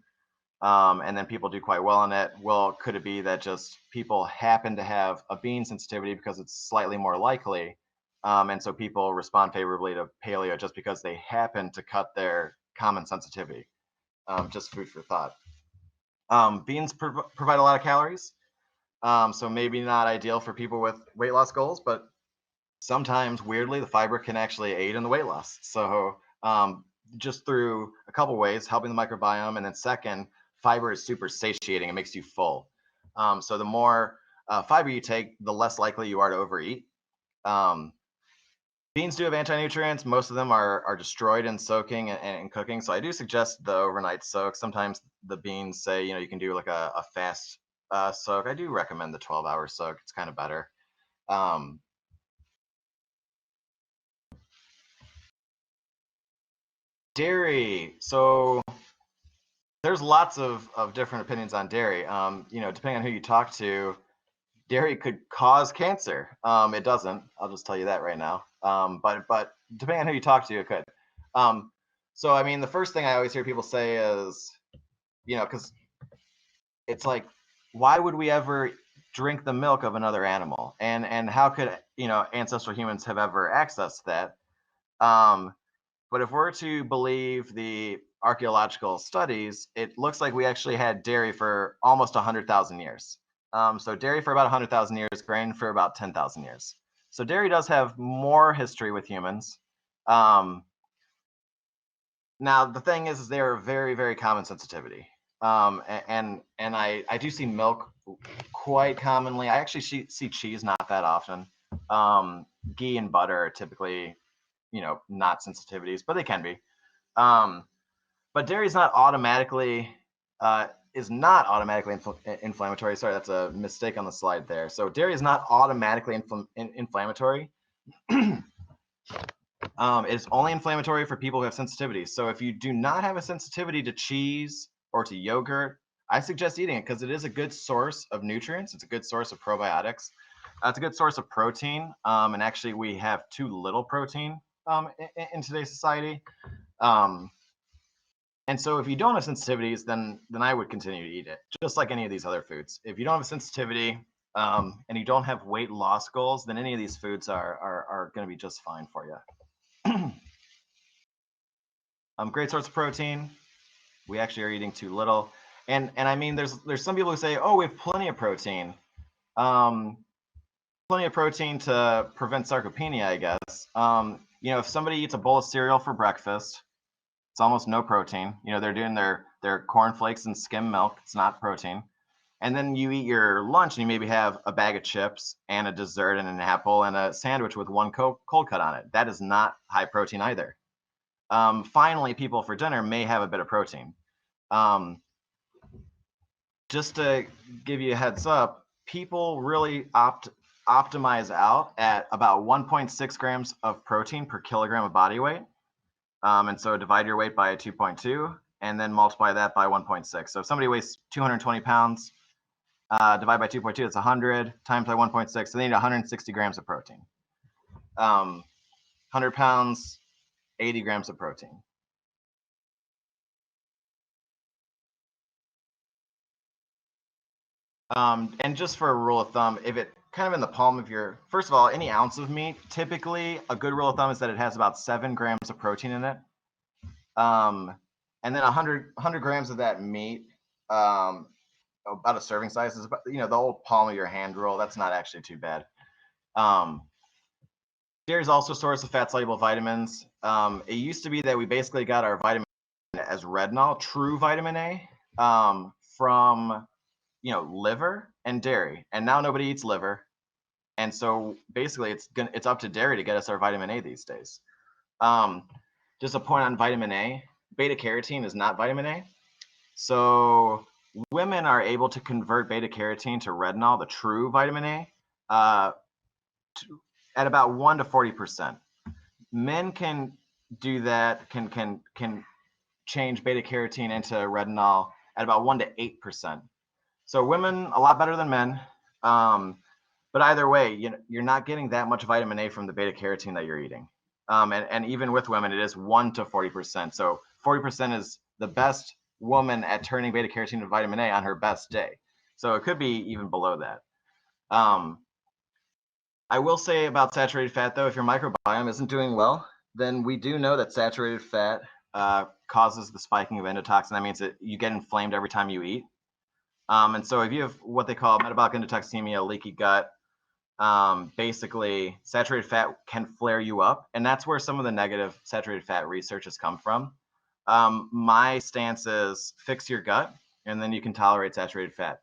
and then people do quite well on it. Well, could it be that just people happen to have a bean sensitivity because it's slightly more likely, and so people respond favorably to paleo just because they happen to cut their common sensitivity? Just food for thought. Beans provide a lot of calories, so maybe not ideal for people with weight loss goals, but sometimes weirdly the fiber can actually aid in the weight loss. So just through a couple ways, helping the microbiome, and then second, fiber is super satiating. It makes you full. So the more fiber you take, the less likely you are to overeat. Beans do have anti-nutrients. Most of them are destroyed in soaking and cooking. So I do suggest the overnight soak. Sometimes the beans say, you can do like a fast soak. I do recommend the 12-hour soak. It's kind of better. Dairy. So there's lots of different opinions on dairy. Depending on who you talk to, dairy could cause cancer. It doesn't. I'll just tell you that right now. But depending on who you talk to, it could. So I mean, the first thing I always hear people say is, because it's like, why would we ever drink the milk of another animal? And how could ancestral humans have ever accessed that? But if we're to believe the archaeological studies, it looks like we actually had dairy for almost 100,000 years. So dairy for about 100,000 years, grain for about 10,000 years. So dairy does have more history with humans. Now the thing is they are very, very common sensitivity. And I do see milk quite commonly. I actually see cheese not that often. Ghee and butter are typically, not sensitivities, but they can be. But dairy is not automatically is not automatically inflammatory. Sorry, that's a mistake on the slide there. So dairy is not automatically inflammatory. It's only inflammatory for people who have sensitivities. So if you do not have a sensitivity to cheese or to yogurt, I suggest eating it because it is a good source of nutrients. It's a good source of probiotics. It's a good source of protein. And actually, we have too little protein in today's society. And so if you don't have sensitivities, then I would continue to eat it, just like any of these other foods. If you don't have a sensitivity and you don't have weight loss goals, then any of these foods are going to be just fine for you. Great source of protein. We actually are eating too little. And I mean, there's some people who say, oh, we have plenty of protein. Plenty of protein to prevent sarcopenia, I guess. You know, if somebody eats a bowl of cereal for breakfast, it's almost no protein. You know, they're doing their cornflakes and skim milk. It's not protein. And then you eat your lunch and you maybe have a bag of chips and a dessert and an apple and a sandwich with one cold cut on it. That is not high protein either. Finally, people for dinner may have a bit of protein. Just to give you a heads up, people really optimize out at about 1.6 grams of protein per kilogram of body weight. And so divide your weight by 2.2 and then multiply that by 1.6. So if somebody weighs 220 pounds, divide by 2.2, it's 100 times by 1.6. So they need 160 grams of protein. 100 pounds, 80 grams of protein. And just for a rule of thumb, if it kind of in the palm of your, first of all, any ounce of meat, typically a good rule of thumb is that it has about 7 grams of protein in it. And then 100 grams of that meat, about a serving size is about, you know, the whole palm of your hand rule. That's not actually too bad. Dairy is also a source of fat-soluble vitamins. It used to be that we basically got our vitamin as retinol, true vitamin A, from, you know, liver and dairy. And now nobody eats liver. And so basically it's up to dairy to get us our vitamin A these days. Just a point on vitamin A, beta carotene is not vitamin A. So women are able to convert beta carotene to retinol, the true vitamin A, at about 1 to 40%. Men can do that, can change beta carotene into retinol at about 1 to 8%. So women a lot better than men. But either way, you're not getting that much vitamin A from the beta carotene that you're eating. And even with women, it is 1 to 40%. So 40% is the best woman at turning beta carotene to vitamin A on her best day. So it could be even below that. I will say about saturated fat, though, if your microbiome isn't doing well, then we do know that saturated fat causes the spiking of endotoxin. That means that you get inflamed every time you eat. And so if you have what they call metabolic endotoxemia, leaky gut, basically saturated fat can flare you up. And that's where some of the negative saturated fat research has come from. My stance is fix your gut, and then you can tolerate saturated fat.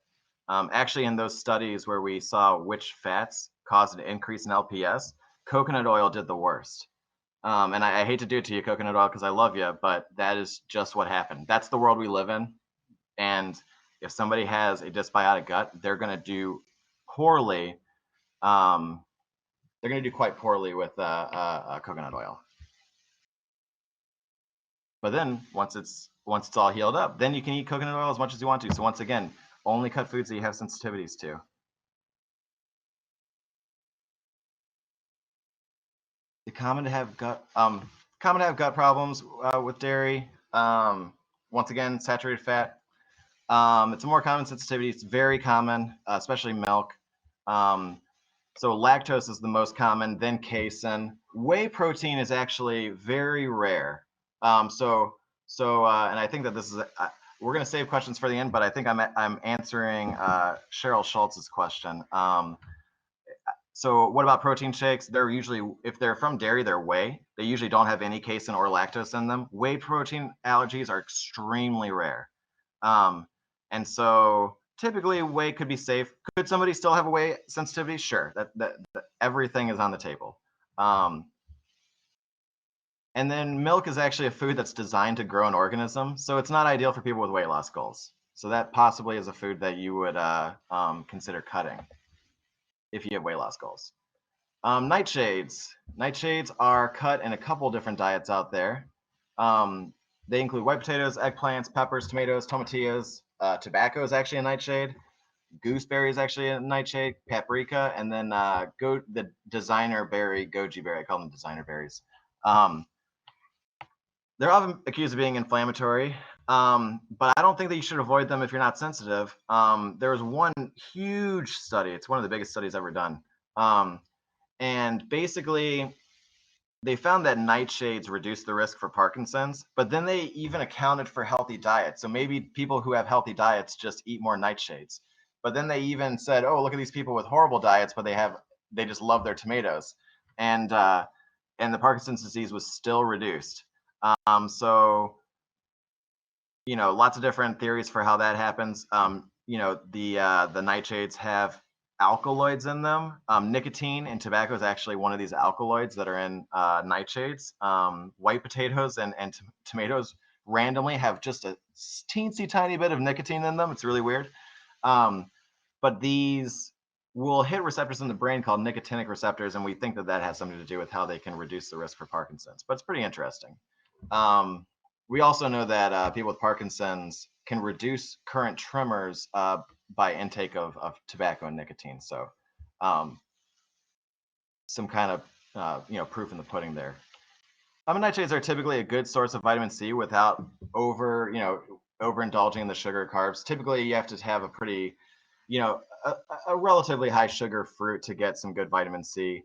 Actually, in those studies where we saw which fats caused an increase in LPS, coconut oil did the worst. And I hate to do it to you, coconut oil, because I love you, but that is just what happened. That's the world we live in. And if somebody has a dysbiotic gut, they're going to do poorly. They're going to do quite poorly with coconut oil. But then once it's all healed up, then you can eat coconut oil as much as you want to. So once again, only cut foods that you have sensitivities to. It's common to have gut problems with dairy. Once again, saturated fat. It's a more common sensitivity. It's very common, especially milk. So lactose is the most common, then casein. Whey protein is actually very rare. And I think that this is we're going to save questions for the end, but I think I'm answering Cheryl Schultz's question. So what about protein shakes? They're usually, if they're from dairy, they're whey. They usually don't have any casein or lactose in them. Whey protein allergies are extremely rare. And so typically whey could be safe. Could somebody still have a whey sensitivity? Sure, that everything is on the table. And then milk is actually a food that's designed to grow an organism. So it's not ideal for people with weight loss goals. So that possibly is a food that you would consider cutting if you have weight loss goals. Nightshades. Nightshades are cut in a couple different diets out there. They include white potatoes, eggplants, peppers, tomatoes, tomatillos. Tobacco is actually a nightshade. Gooseberry is actually a nightshade. Paprika, and then the designer berry, goji berry. I call them designer berries. They're often accused of being inflammatory, but I don't think that you should avoid them if you're not sensitive. There was one huge study. It's one of the biggest studies ever done. And basically, they found that nightshades reduce the risk for Parkinson's, but then they even accounted for healthy diets. So maybe people who have healthy diets just eat more nightshades. But then they even said, "Oh, look at these people with horrible diets, but they just love their tomatoes," and the Parkinson's disease was still reduced. So lots of different theories for how that happens. The nightshades have alkaloids in them. Nicotine in tobacco is actually one of these alkaloids that are in nightshades. White potatoes and tomatoes randomly have just a teensy tiny bit of nicotine in them. It's really weird. But these will hit receptors in the brain called nicotinic receptors, and we think that has something to do with how they can reduce the risk for Parkinson's. But it's pretty interesting. We also know that people with Parkinson's can reduce current tremors by intake of tobacco and nicotine. So some kind of proof in the pudding there. Nightshades are typically a good source of vitamin C without overindulging in the sugar carbs. Typically, you have to have a pretty, a relatively high sugar fruit to get some good vitamin C.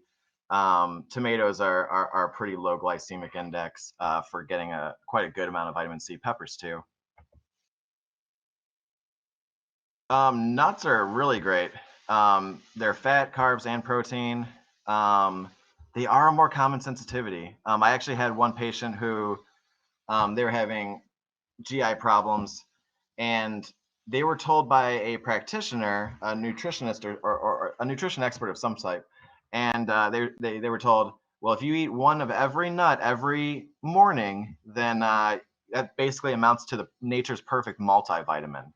Tomatoes are a pretty low glycemic index for getting quite a good amount of vitamin C. Peppers too. Nuts are really great. They're fat, carbs, and protein. They are a more common sensitivity. I actually had one patient who they were having GI problems, and they were told by a practitioner, a nutritionist, or a nutrition expert of some type, and they were told, well, if you eat one of every nut every morning, then that basically amounts to the nature's perfect multivitamin.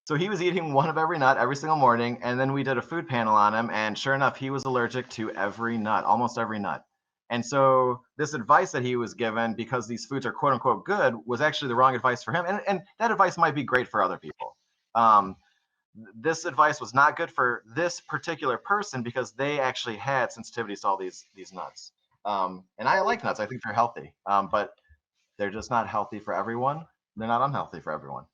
So he was eating one of every nut every single morning, and then we did a food panel on him, and sure enough, he was allergic to every nut, almost every nut. And so this advice that he was given, because these foods are quote unquote good, was actually the wrong advice for him. And that advice might be great for other people. This advice was not good for this particular person because they actually had sensitivities to all these nuts. And I like nuts. I think they're healthy, but they're just not healthy for everyone. They're not unhealthy for everyone.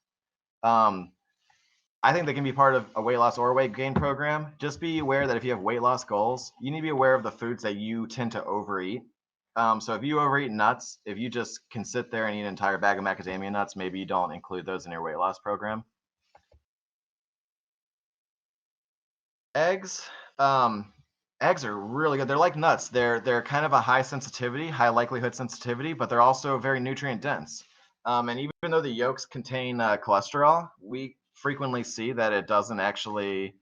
I think they can be part of a weight loss or weight gain program. Just be aware that if you have weight loss goals, you need to be aware of the foods that you tend to overeat. So if you overeat nuts, if you just can sit there and eat an entire bag of macadamia nuts, maybe you don't include those in your weight loss program. Eggs. Eggs are really good. They're like nuts. They're kind of a high sensitivity, high likelihood sensitivity, but they're also very nutrient dense. And even though the yolks contain cholesterol, we frequently see that it doesn't actually,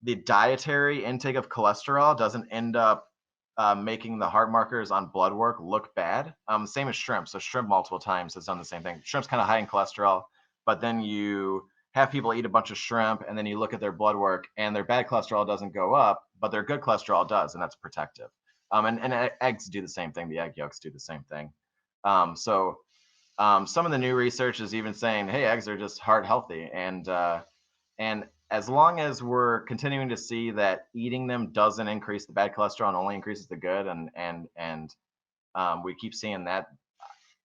the dietary intake of cholesterol doesn't end up making the heart markers on blood work look bad. Same as shrimp. So shrimp multiple times has done the same thing. Shrimp's kind of high in cholesterol, but then you have people eat a bunch of shrimp and then you look at their blood work and their bad cholesterol doesn't go up, but their good cholesterol does, and that's protective. And eggs do the same thing. The egg yolks do the same thing. Some of the new research is even saying, hey, eggs are just heart healthy. And as long as we're continuing to see that eating them doesn't increase the bad cholesterol and only increases the good, and we keep seeing that,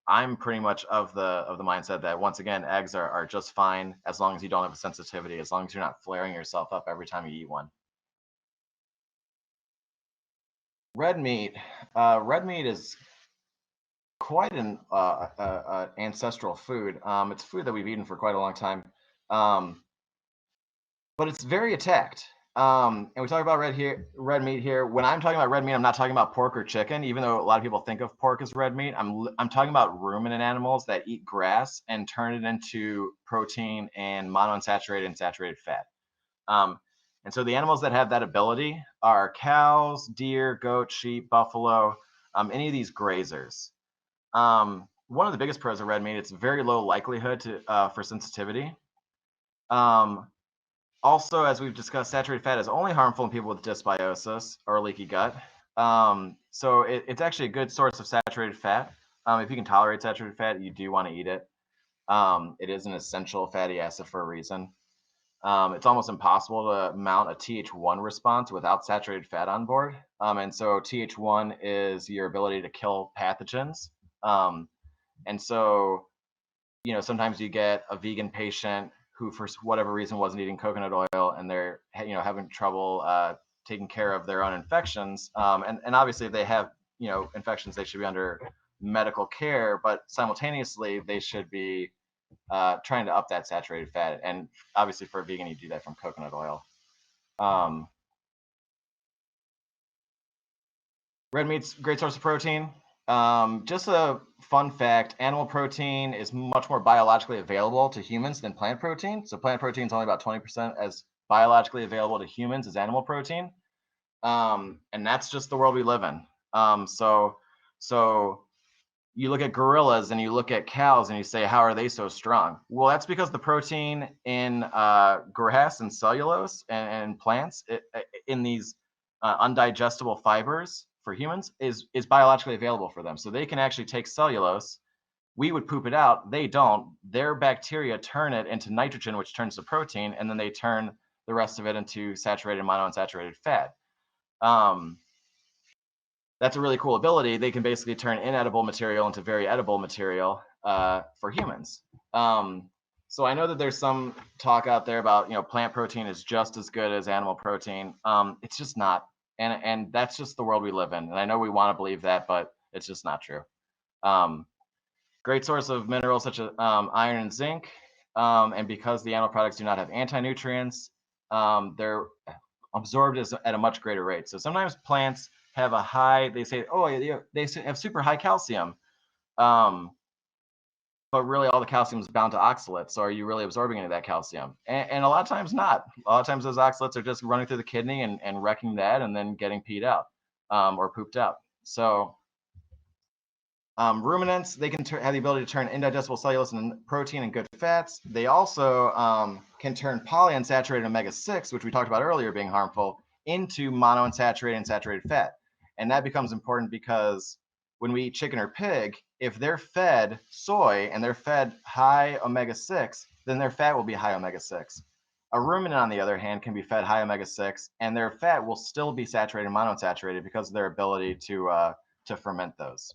I'm pretty much of the mindset that, once again, eggs are just fine as long as you don't have a sensitivity, as long as you're not flaring yourself up every time you eat one. Red meat. Red meat is quite an ancestral food. It's food that we've eaten for quite a long time, but it's very attacked. And we talk about red meat here. When I'm talking about red meat, I'm not talking about pork or chicken, even though a lot of people think of pork as red meat. I'm talking about ruminant animals that eat grass and turn it into protein and monounsaturated and saturated fat. And so the animals that have that ability are cows, deer, goat, sheep, buffalo, any of these grazers. one of the biggest pros of red meat, it's very low likelihood for sensitivity. Also, as we've discussed, saturated fat is only harmful in people with dysbiosis or leaky gut. So it's actually a good source of saturated fat. If you can tolerate saturated fat, you do want to eat it. It is an essential fatty acid for a reason. It's almost impossible to mount a Th1 response without saturated fat on board. And so Th1 is your ability to kill pathogens. And so, sometimes you get a vegan patient who, for whatever reason, wasn't eating coconut oil, and they're, having trouble taking care of their own infections. And obviously, if they have, infections, they should be under medical care, but simultaneously, they should be trying to up that saturated fat. And obviously, for a vegan, you do that from coconut oil. Red meat's a great source of protein. Just a fun fact, animal protein is much more biologically available to humans than plant protein. So plant protein is only about 20% as biologically available to humans as animal protein. And that's just the world we live in. So you look at gorillas and you look at cows and you say, how are they so strong? Well, that's because the protein in grass and cellulose and plants in these undigestible fibers for humans is biologically available for them. So they can actually take cellulose. We would poop it out. They don't. Their bacteria turn it into nitrogen, which turns to protein, and then they turn the rest of it into saturated monounsaturated fat. That's a really cool ability. They can basically turn inedible material into very edible material for humans. So I know that there's some talk out there about, plant protein is just as good as animal protein. It's just not. And that's just the world we live in. And I know we want to believe that, but it's just not true. Great source of minerals such as iron and zinc. And because the animal products do not have anti-nutrients, they're absorbed at a much greater rate. So sometimes plants have a high, they say, oh, they have super high calcium. But really all the calcium is bound to oxalates. So are you really absorbing any of that calcium? And a lot of times not. A lot of times those oxalates are just running through the kidney and wrecking that and then getting peed out or pooped out. So ruminants, they can have the ability to turn indigestible cellulose into protein and good fats. They also can turn polyunsaturated omega-6, which we talked about earlier being harmful, into monounsaturated and saturated fat. And that becomes important because when we eat chicken or pig, if they're fed soy and they're fed high omega-6, then their fat will be high omega-6. A ruminant, on the other hand, can be fed high omega-6, and their fat will still be saturated and monounsaturated because of their ability to ferment those.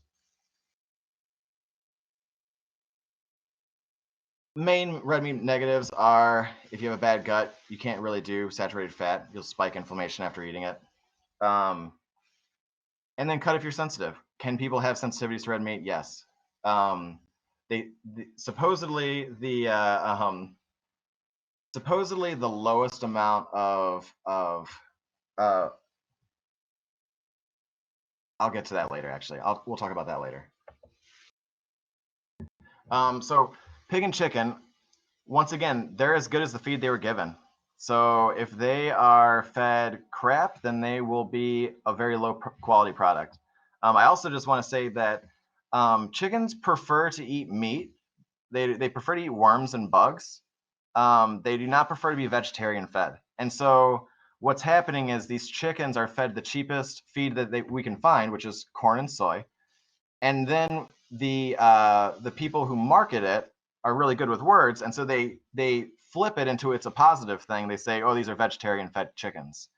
Main red meat negatives are if you have a bad gut, you can't really do saturated fat. You'll spike inflammation after eating it. And then cut if you're sensitive. Can people have sensitivities to red meat? Yes. Supposedly the lowest amount of I'll get to that later. Actually, we'll talk about that later. So pig and chicken, once again, they're as good as the feed they were given. So if they are fed crap, then they will be a very low quality product. I also just want to say that chickens prefer to eat meat. They prefer to eat worms and bugs. They do not prefer to be vegetarian fed. And so what's happening is these chickens are fed the cheapest feed that we can find, which is corn and soy. And then the people who market it are really good with words, and so they flip it into it's a positive thing. They say, "Oh, these are vegetarian-fed chickens."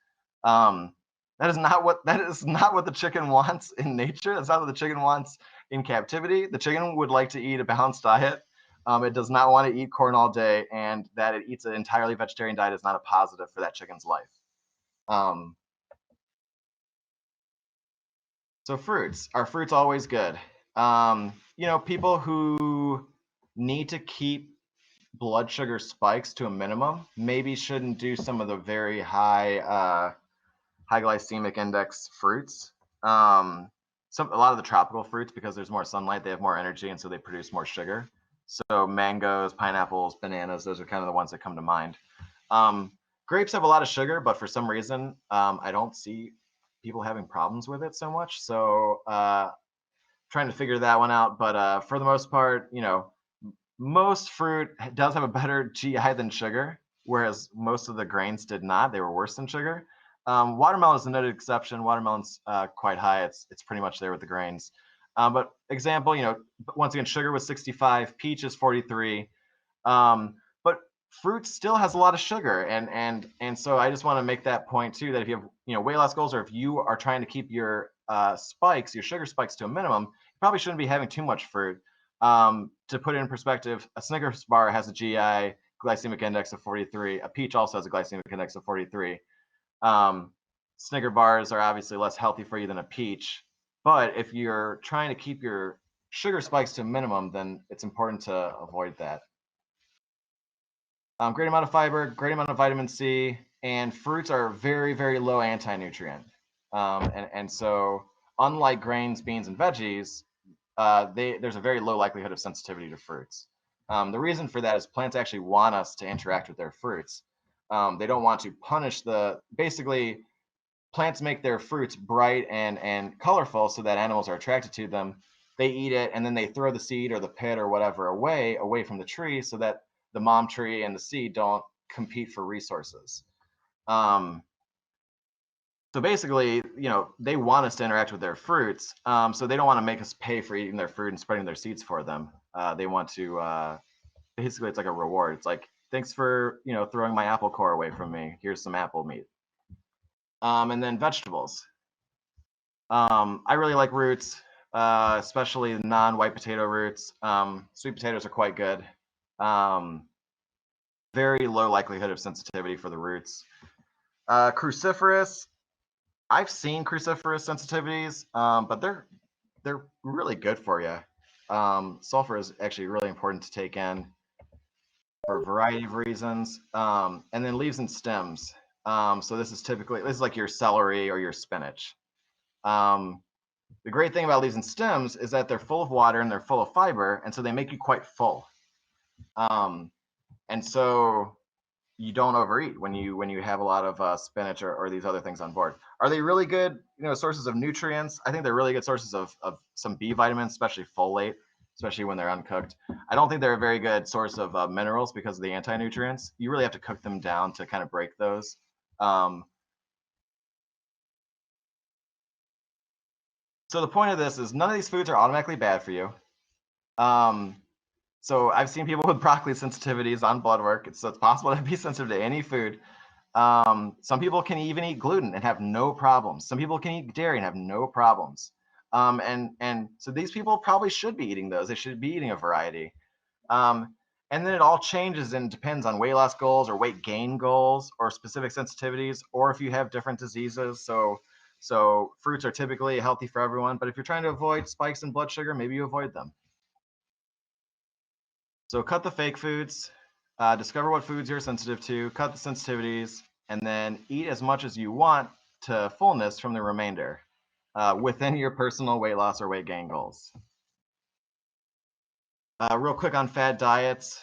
That is not what the chicken wants in nature. That's not what the chicken wants in captivity. The chicken would like to eat a balanced diet. It does not want to eat corn all day, and that it eats an entirely vegetarian diet is not a positive for that chicken's life. So fruits. Are fruits always good? People who need to keep blood sugar spikes to a minimum maybe shouldn't do some of the very high glycemic index fruits. A lot of the tropical fruits, because there's more sunlight, they have more energy, and so they produce more sugar. So mangoes, pineapples, bananas, those are kind of the ones that come to mind. Grapes have a lot of sugar, but for some reason, I don't see people having problems with it so much. So trying to figure that one out. But for the most part, most fruit does have a better GI than sugar, whereas most of the grains did not. They were worse than sugar. Watermelon is a noted exception. Watermelon's quite high. It's pretty much there with the grains. But example, once again, sugar was 65, peach is 43. But fruit still has a lot of sugar, and so I just want to make that point too, that if you have weight loss goals, or if you are trying to keep your your sugar spikes to a minimum, you probably shouldn't be having too much fruit. To put it in perspective, a Snickers bar has a GI glycemic index of 43. A peach also has a glycemic index of 43. Snicker bars are obviously less healthy for you than a peach, but if you're trying to keep your sugar spikes to a minimum, then it's important to avoid that. Great amount of fiber, great amount of vitamin C, and fruits are very, very low anti-nutrient. And so unlike grains, beans, and veggies, there's a very low likelihood of sensitivity to fruits. The reason for that is plants actually want us to interact with their fruits. They don't want to punish basically, plants make their fruits bright and colorful so that animals are attracted to them. They eat it, and then they throw the seed or the pit or whatever away from the tree so that the mom tree and the seed don't compete for resources. So basically, they want us to interact with their fruits. So they don't want to make us pay for eating their fruit and spreading their seeds for them. They want to, basically, it's like a reward. It's like, thanks for, throwing my apple core away from me. Here's some apple meat. And then vegetables. I really like roots, especially non-white potato roots. Sweet potatoes are quite good. Very low likelihood of sensitivity for the roots. Cruciferous, I've seen cruciferous sensitivities, but they're really good for you. Sulfur is actually really important to take in for a variety of reasons. And then leaves and stems. So this is like your celery or your spinach. The great thing about leaves and stems is that they're full of water and they're full of fiber, and so they make you quite full. And so you don't overeat when you have a lot of spinach or these other things on board. Are they really good, sources of nutrients? I think they're really good sources of some B vitamins, especially folate, especially when they're uncooked. I don't think they're a very good source of minerals because of the anti-nutrients. You really have to cook them down to kind of break those. So the point of this is none of these foods are automatically bad for you. So I've seen people with broccoli sensitivities on blood work. So it's possible to be sensitive to any food. Some people can even eat gluten and have no problems. Some people can eat dairy and have no problems. And so these people probably should be eating those. They should be eating a variety. And then it all changes and depends on weight loss goals or weight gain goals or specific sensitivities, or if you have different diseases. So fruits are typically healthy for everyone, but if you're trying to avoid spikes in blood sugar, maybe you avoid them. So cut the fake foods, discover what foods you're sensitive to, cut the sensitivities, and then eat as much as you want to fullness from the remainder within your personal weight loss or weight gain goals. Real quick on fad diets.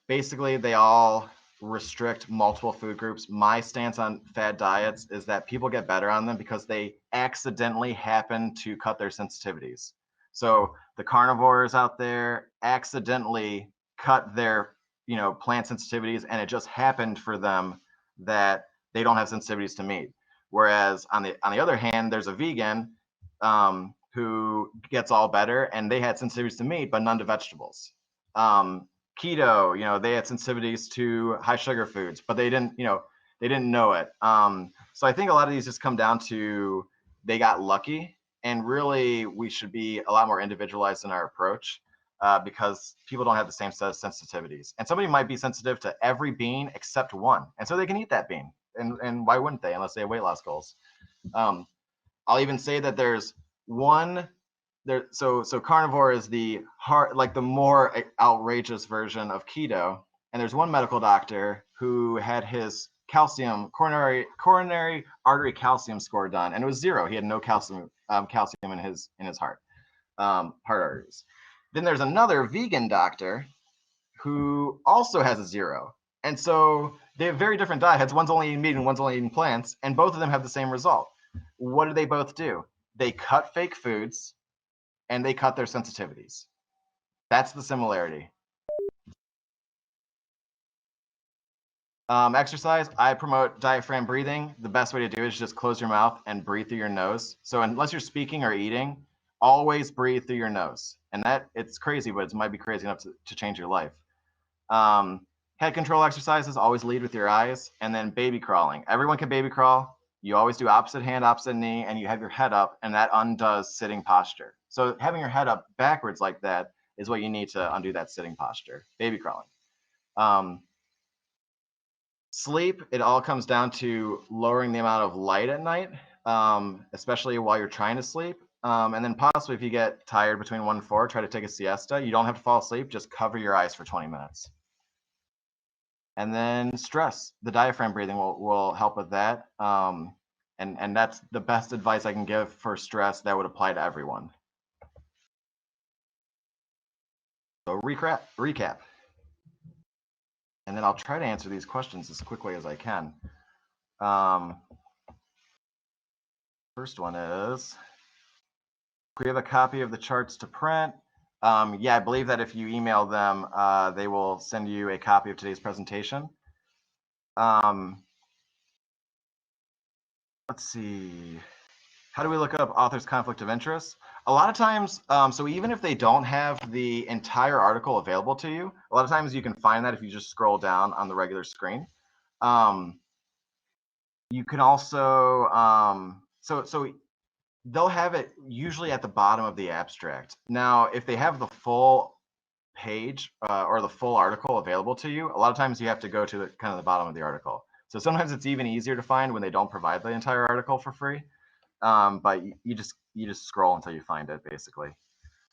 Basically, they all restrict multiple food groups. My stance on fad diets is that people get better on them because they accidentally happen to cut their sensitivities. So the carnivores out there accidentally cut their, plant sensitivities, and it just happened for them that they don't have sensitivities to meat. Whereas on the other hand, there's a vegan who gets all better, and they had sensitivities to meat, but none to vegetables. Keto, they had sensitivities to high sugar foods, but they didn't know it. So I think a lot of these just come down to they got lucky, and really we should be a lot more individualized in our approach because people don't have the same set of sensitivities. And somebody might be sensitive to every bean except one, and so they can eat that bean. And why wouldn't they, unless they have weight loss goals? I'll even say that there's one there. So carnivore is the more outrageous version of keto. And there's one medical doctor who had his coronary artery calcium score done, and it was 0. He had no calcium in his heart arteries. Then there's another vegan doctor who also has a 0. And so they have very different diets. One's only eating meat and one's only eating plants, and both of them have the same result. What do they both do? They cut fake foods, and they cut their sensitivities. That's the similarity. Exercise, I promote diaphragm breathing. The best way to do it is just close your mouth and breathe through your nose. So unless you're speaking or eating, always breathe through your nose. And that, it's crazy, but it might be crazy enough to change your life. Head control exercises, always lead with your eyes. And then baby crawling. Everyone can baby crawl. You always do opposite hand, opposite knee, and you have your head up, and that undoes sitting posture. So having your head up backwards like that is what you need to undo that sitting posture, baby crawling. Sleep, it all comes down to lowering the amount of light at night, especially while you're trying to sleep. And then possibly if you get tired between 1 and 4, try to take a siesta. You don't have to fall asleep, just cover your eyes for 20 minutes. And then stress, the diaphragm breathing will help with that. And that's the best advice I can give for stress that would apply to everyone. So recap. And then I'll try to answer these questions as quickly as I can. First one is, we have a copy of the charts to print. Yeah, I believe that if you email them, they will send you a copy of today's presentation. Let's see. How do we look up author's conflict of interest? A lot of times, so even if they don't have the entire article available to you, a lot of times you can find that if you just scroll down on the regular screen. You can also, so they'll have it usually at the bottom of the abstract. Now, if they have the full page or the full article available to you, a lot of times you have to go to the kind of the bottom of the article. So sometimes it's even easier to find when they don't provide the entire article for free. But you just scroll until you find it, basically.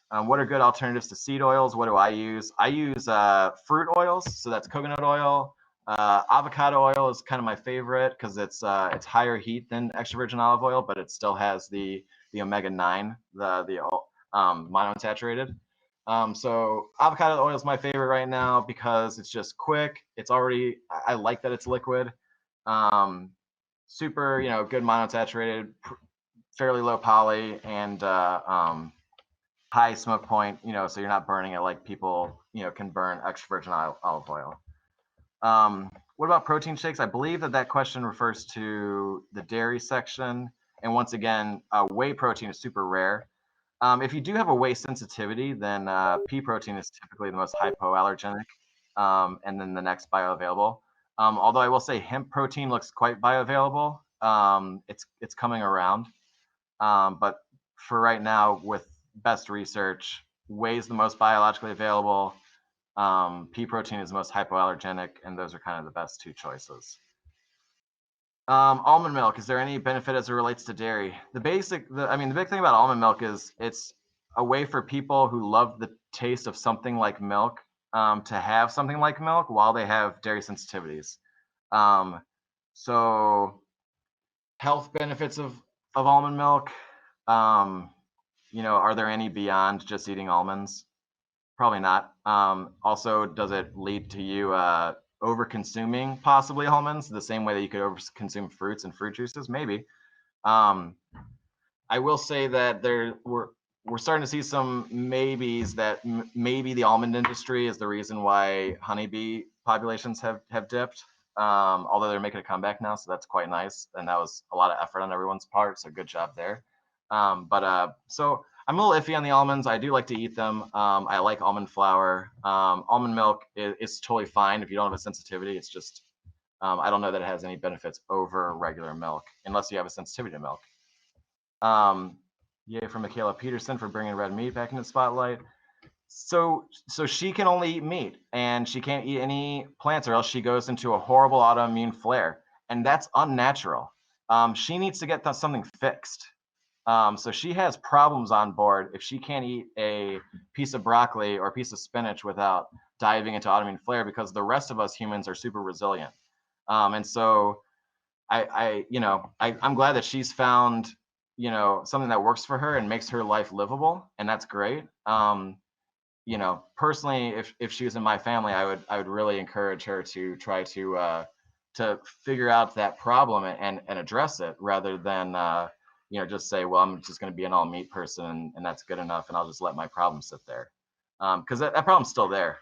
What are good alternatives to seed oils? What do I use? I use fruit oils, so that's coconut oil. Avocado oil is kind of my favorite because it's higher heat than extra virgin olive oil, but it still has the omega-9, the monounsaturated. So avocado oil is my favorite right now because it's just quick. It's already, I like that it's liquid. Super, good monounsaturated, fairly low poly, and high smoke point, so you're not burning it like people, can burn extra virgin olive oil. What about protein shakes? I believe that question refers to the dairy section. And once again, whey protein is super rare. If you do have a whey sensitivity, then pea protein is typically the most hypoallergenic, and then the next bioavailable. Although I will say hemp protein looks quite bioavailable. It's coming around. But for right now, with best research, whey is the most biologically available. Pea protein is the most hypoallergenic, and those are kind of the best two choices. Almond milk, is there any benefit as it relates to dairy? The big thing about almond milk is it's a way for people who love the taste of something like milk to have something like milk while they have dairy sensitivities. So health benefits of almond milk, are there any beyond just eating almonds? Probably not. Also, does it lead to you over consuming possibly almonds the same way that you could over consume fruits and fruit juices? Maybe. I will say that we're starting to see some maybes that maybe the almond industry is the reason why honeybee populations have dipped. Although they're making a comeback now, so that's quite nice. And that was a lot of effort on everyone's part, so good job there. So I'm a little iffy on the almonds. I do like to eat them. I like almond flour. Almond milk is totally fine if you don't have a sensitivity. It's just, I don't know that it has any benefits over regular milk, unless you have a sensitivity to milk. Yay for Michaela Peterson for bringing red meat back into the spotlight. So she can only eat meat, and she can't eat any plants, or else she goes into a horrible autoimmune flare, and that's unnatural. She needs to get something fixed. So she has problems on board if she can't eat a piece of broccoli or a piece of spinach without diving into autoimmune flare, because the rest of us humans are super resilient. And so I'm glad that she's found, something that works for her and makes her life livable, and that's great. Personally, if she was in my family, I would really encourage her to try to figure out that problem and address it rather than just say, well, I'm just going to be an all meat person and that's good enough, and I'll just let my problem sit there, because that problem's still there.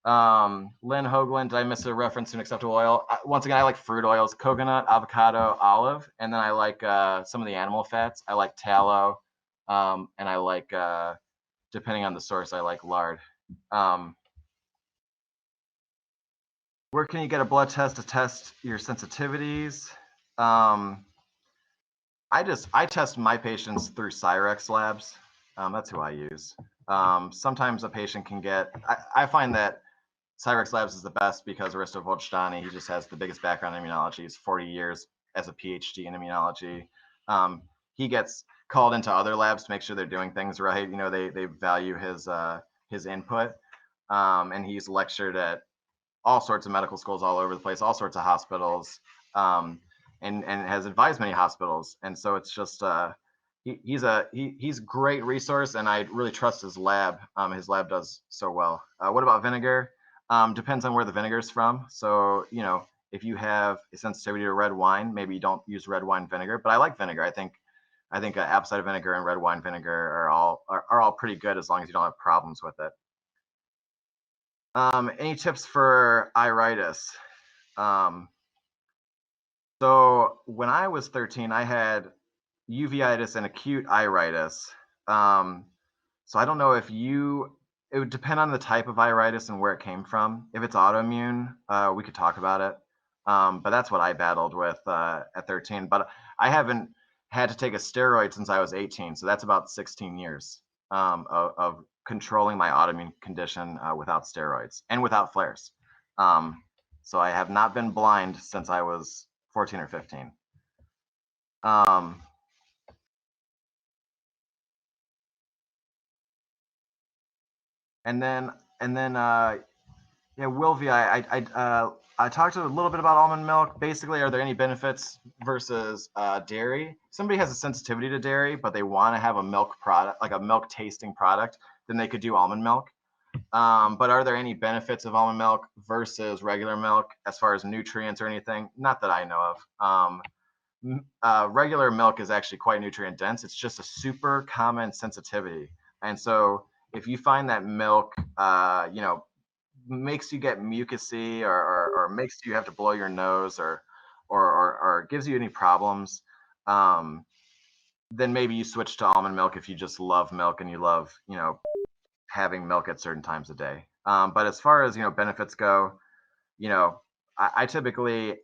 Lynn Hoagland, did I miss a reference to an acceptable oil? Once again, I like fruit oils: coconut, avocado, olive, and then I like some of the animal fats. I like tallow, and I like, depending on the source, I like lard. Where can you get a blood test to test your sensitivities? I test my patients through Cyrex labs. That's who I use. Sometimes a patient can get, I find that Cyrex Labs is the best because Aristo Volchdani, he just has the biggest background in immunology. He's 40 years as a PhD in immunology. He gets called into other labs to make sure they're doing things right. They value his input, and he's lectured at all sorts of medical schools all over the place, all sorts of hospitals, and has advised many hospitals. And so it's just he's a great resource, and I really trust his lab. His lab does so well. What about vinegar? Depends on where the vinegar is from. So, if you have a sensitivity to red wine, maybe you don't use red wine vinegar. But I like vinegar. I think apple cider vinegar and red wine vinegar are all pretty good as long as you don't have problems with it. Any tips for iritis? So when I was 13, I had uveitis and acute iritis. So I don't know if it would depend on the type of iritis and where it came from. If it's autoimmune, we could talk about it. But that's what I battled with at 13. But I haven't had to take a steroid since I was 18. So that's about 16 years of controlling my autoimmune condition without steroids and without flares. So I have not been blind since I was 14 or 15. And then Wilvia, I talked a little bit about almond milk. Basically, are there any benefits versus dairy? Somebody has a sensitivity to dairy, but they want to have a milk product, like a milk tasting product, then they could do almond milk. But are there any benefits of almond milk versus regular milk as far as nutrients or anything? Not that I know of. Regular milk is actually quite nutrient dense. It's just a super common sensitivity. And so if you find that milk, makes you get mucusy or makes you have to blow your nose or gives you any problems, then maybe you switch to almond milk if you just love milk and you love, having milk at certain times a day. But as far as, benefits go, I typically,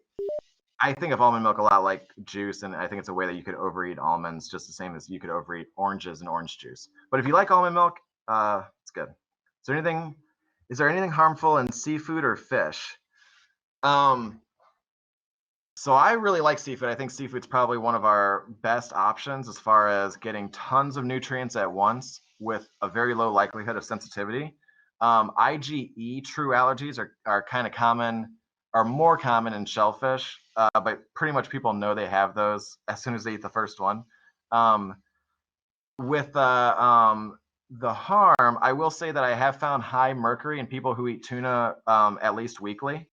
I think of almond milk a lot like juice, and I think it's a way that you could overeat almonds just the same as you could overeat oranges and orange juice. But if you like almond milk, it's good. Is there anything harmful in seafood or fish? So I really like seafood. I think seafood's probably one of our best options as far as getting tons of nutrients at once with a very low likelihood of sensitivity. IgE true allergies are kind of common, are more common in shellfish, but pretty much people know they have those as soon as they eat the first one. With the harm, I will say that I have found high mercury in people who eat tuna at least weekly.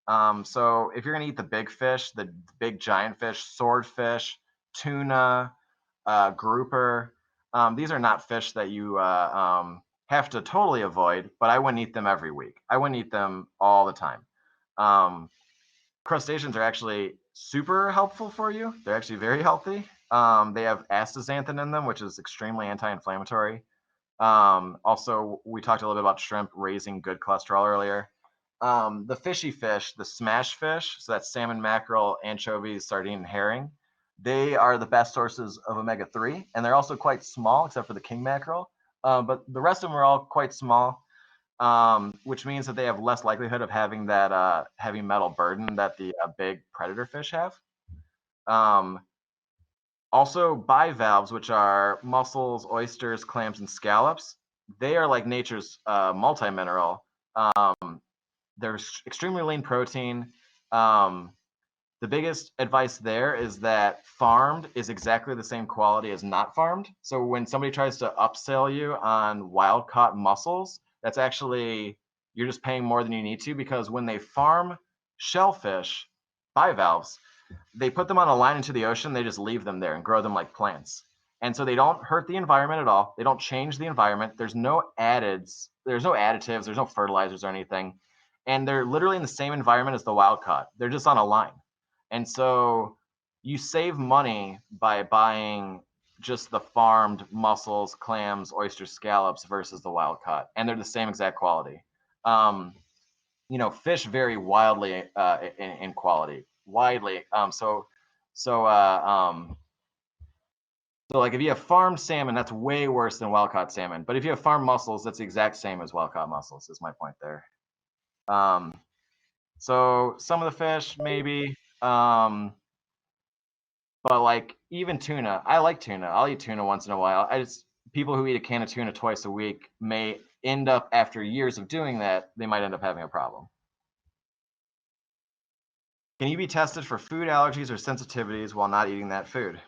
So if you're going to eat the big fish, the big giant fish, swordfish, tuna, grouper, these are not fish that you have to totally avoid, but I wouldn't eat them every week. I wouldn't eat them all the time. Crustaceans are actually super helpful for you. They're actually very healthy. They have astaxanthin in them, which is extremely anti-inflammatory. Also, we talked a little bit about shrimp raising good cholesterol earlier. The fishy fish, the smash fish, so that's salmon, mackerel, anchovies, sardine, and herring. They are the best sources of omega-3, and they're also quite small, except for the king mackerel. But the rest of them are all quite small, which means that they have less likelihood of having that heavy metal burden that the big predator fish have. Also, bivalves, which are mussels, oysters, clams, and scallops, they are like nature's multi-mineral. They're extremely lean protein. The biggest advice there is that farmed is exactly the same quality as not farmed. So when somebody tries to upsell you on wild caught mussels, that's actually, you're just paying more than you need to, because when they farm shellfish, bivalves, they put them on a line into the ocean. They just leave them there and grow them like plants. And so they don't hurt the environment at all. They don't change the environment. There's no additives. There's no fertilizers or anything. And they're literally in the same environment as the wild caught. They're just on a line. And so you save money by buying just the farmed mussels, clams, oysters, scallops versus the wild caught. And they're the same exact quality. Fish vary wildly in quality, widely. So like if you have farmed salmon, that's way worse than wild caught salmon. But if you have farmed mussels, that's the exact same as wild caught mussels. Is my point there. So some of the fish maybe, but like even tuna, I like tuna. I'll eat tuna once in a while. People who eat a can of tuna twice a week may end up, after years of doing that, they might end up having a problem. Can you be tested for food allergies or sensitivities while not eating that food?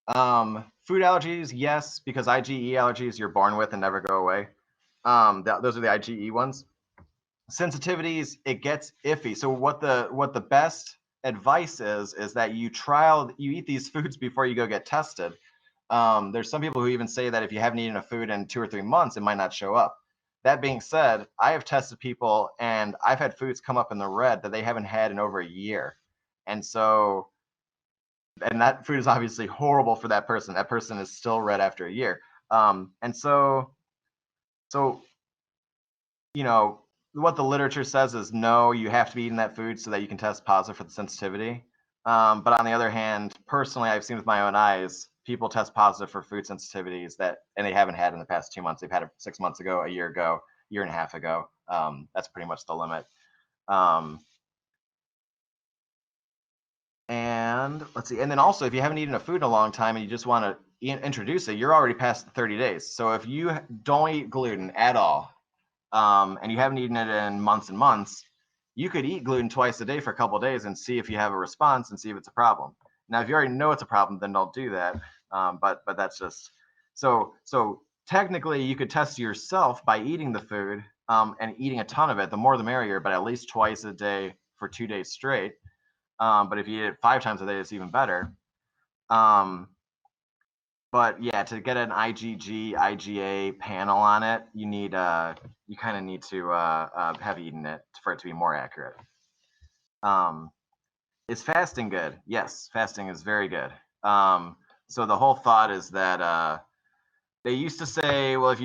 Food allergies, yes, because IgE allergies you're born with and never go away. Those are the IgE ones. Sensitivities, it gets iffy. So what the best advice is that you eat these foods before you go get tested. There's some people who even say that if you haven't eaten a food in 2 or 3 months, it might not show up. That being said, I have tested people and I've had foods come up in the red that they haven't had in over a year. And that food is obviously horrible for that person. That person is still red after a year. What the literature says is no, you have to be eating that food so that you can test positive for the sensitivity. But on the other hand, personally, I've seen with my own eyes, people test positive for food sensitivities and they haven't had in the past 2 months. They've had it 6 months ago, a year ago, year and a half ago. That's pretty much the limit. And let's see. And then also, if you haven't eaten a food in a long time and you just want to introduce it, you're already past the 30 days. So if you don't eat gluten at all, and you haven't eaten it in months and months, you could eat gluten twice a day for a couple of days and see if you have a response and see if it's a problem. Now, if you already know it's a problem, then don't do that. But that's just so technically you could test yourself by eating the food and eating a ton of it. The more the merrier, but at least twice a day for 2 days straight. But if you eat it 5 times a day, it's even better. But yeah, to get an IgG, IgA panel on it, you kind of need to have eaten it for it to be more accurate. Is fasting good? Yes, fasting is very good. So the whole thought is that they used to say, well, if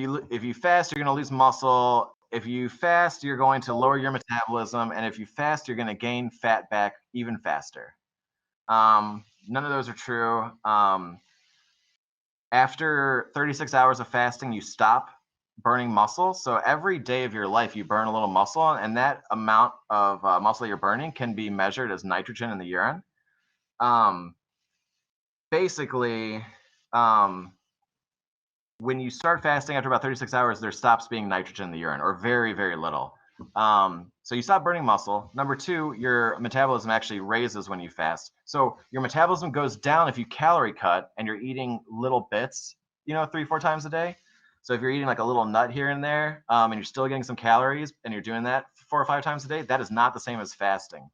you fast, you're going to lose muscle. If you fast, you're going to lower your metabolism, and if you fast, you're going to gain fat back even faster. None of those are true. After 36 hours of fasting, you stop burning muscle. So every day of your life, you burn a little muscle, and that amount of muscle you're burning can be measured as nitrogen in the urine. Basically, when you start fasting after about 36 hours, there stops being nitrogen in the urine, or very, very little. So you stop burning muscle. Number 2, your metabolism actually raises when you fast. So your metabolism goes down if you calorie cut and you're eating little bits, 3-4 times a day. So if you're eating like a little nut here and there, and you're still getting some calories and you're doing that 4 or 5 times a day, that is not the same as fasting.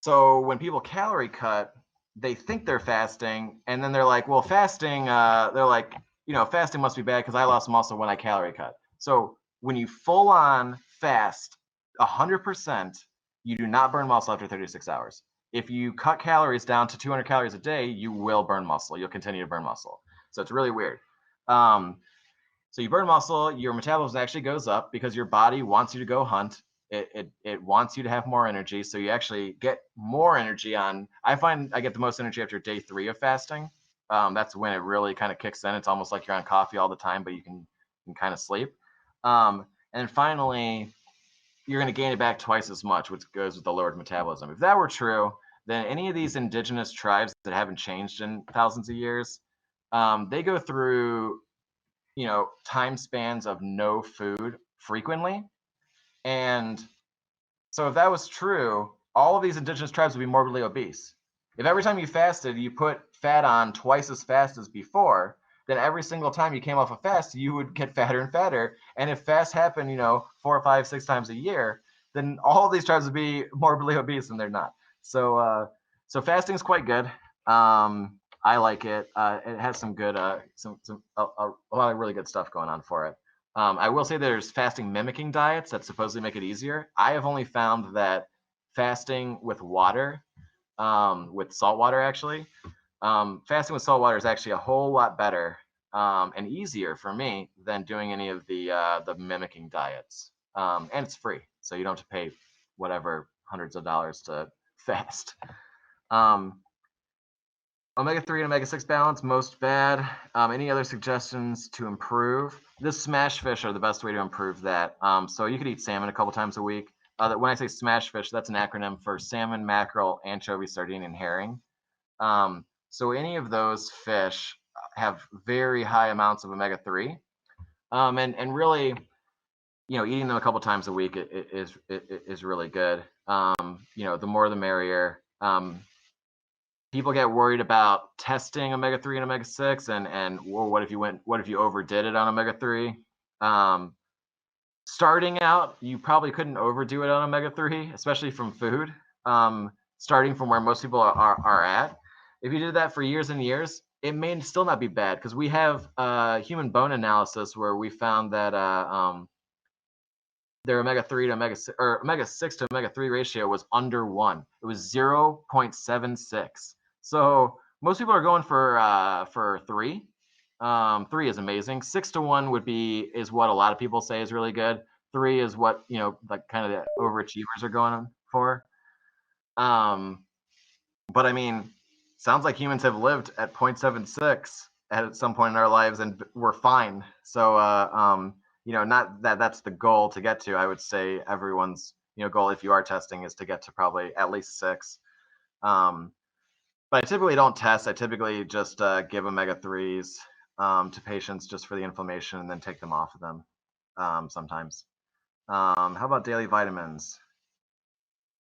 So when people calorie cut, they think they're fasting, and then they're like, well, fasting, fasting must be bad because I lost muscle when I calorie cut. So when you full on fast 100%, you do not burn muscle after 36 hours. If you cut calories down to 200 calories a day, you will burn muscle. You'll continue to burn muscle. So it's really weird. So you burn muscle, your metabolism actually goes up because your body wants you to go hunt. It wants you to have more energy, so you actually get more energy on. I find I get the most energy after day 3 of fasting. That's when it really kind of kicks in. It's almost like you're on coffee all the time, but you can kind of sleep. And finally, you're going to gain it back twice as much, which goes with the lowered metabolism. If that were true, then any of these indigenous tribes that haven't changed in thousands of years, they go through, time spans of no food frequently. And so if that was true, all of these indigenous tribes would be morbidly obese. If every time you fasted, you put fat on twice as fast as before, then every single time you came off a fast, you would get fatter and fatter. And if fasts happen, 4 or 5, 6 times a year, then all of these tribes would be morbidly obese, and they're not. So fasting is quite good. I like it. It has some good, a lot of really good stuff going on for it. I will say there's fasting mimicking diets that supposedly make it easier. I have only found that fasting with water, with salt water actually, fasting with salt water is actually a whole lot better and easier for me than doing any of the mimicking diets. And it's free, so you don't have to pay whatever hundreds of dollars to fast. Omega-3 and omega-6 balance, most bad. Any other suggestions to improve? The smash fish are the best way to improve that. So you could eat salmon a couple times a week. When I say smash fish, that's an acronym for salmon, mackerel, anchovy, sardine, and herring. So any of those fish have very high amounts of omega-3. And really, eating them a couple times a week is really good. The more the merrier. People get worried about testing omega-3 and omega-6 and well, what if you overdid it on omega-3? Starting out, you probably couldn't overdo it on omega-3, especially from food. Starting from where most people are at. If you did that for years and years, it may still not be bad, because we have human bone analysis where we found that their omega-3 to omega-6 or omega-6 to omega-3 ratio was under 1. It was 0.76. So most people are going for 3. 3 is amazing. 6 to 1 is what a lot of people say is really good. 3 is what, like kind of the overachievers are going for. But I mean, sounds like humans have lived at 0.76 at some point in our lives and we're fine. So not that that's the goal to get to. I would say everyone's goal, if you are testing, is to get to probably at least 6. But I typically don't test. I typically just give omega-3s to patients just for the inflammation and then take them off of them sometimes. How about daily vitamins?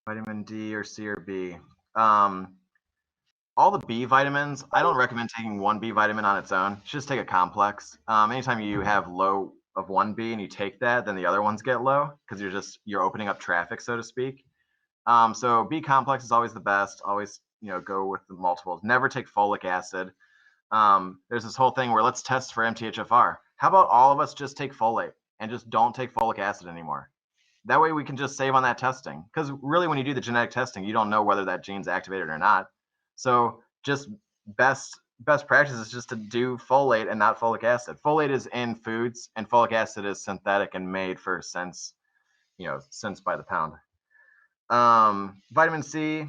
Vitamin D or C or B? All the B vitamins, I don't recommend taking one B vitamin on its own. You should just take a complex. Anytime you have low of one B and you take that, then the other ones get low because you're opening up traffic, so to speak. So B complex is always the best. Always, go with the multiples. Never take folic acid. There's this whole thing where let's test for MTHFR. How about all of us just take folate and just don't take folic acid anymore? That way we can just save on that testing. Because really, when you do the genetic testing, you don't know whether that gene's activated or not. So just best practice is just to do folate and not folic acid. Folate is in foods, and folic acid is synthetic and made for cents by the pound. Vitamin C,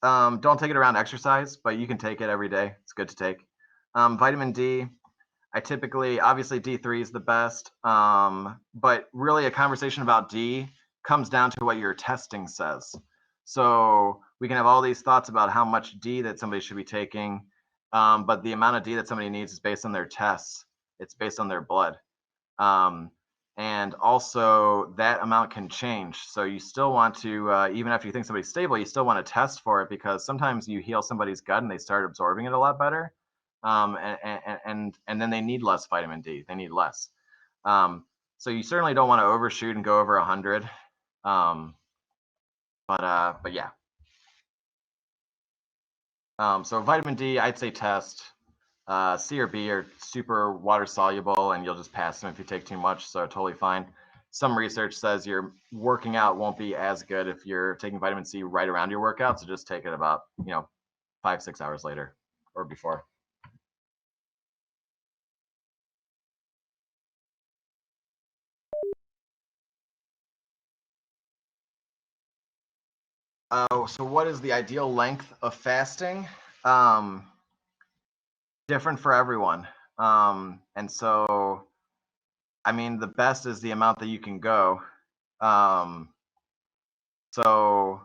don't take it around exercise, but you can take it every day. It's good to take. Vitamin D, obviously D3 is the best, but really a conversation about D comes down to what your testing says. So we can have all these thoughts about how much D that somebody should be taking, but the amount of D that somebody needs is based on their tests. It's based on their blood. And also that amount can change. So you still want to, even after you think somebody's stable, you still want to test for it, because sometimes you heal somebody's gut and they start absorbing it a lot better. And then they need less vitamin D. They need less. So you certainly don't want to overshoot and go over 100. But yeah. So vitamin D, I'd say test. C or B are super water soluble, and you'll just pass them if you take too much. So totally fine. Some research says your working out won't be as good if you're taking vitamin C right around your workout. So just take it about 5-6 hours later or before. So what is the ideal length of fasting? Different for everyone. And so, I mean, the best is the amount that you can go. So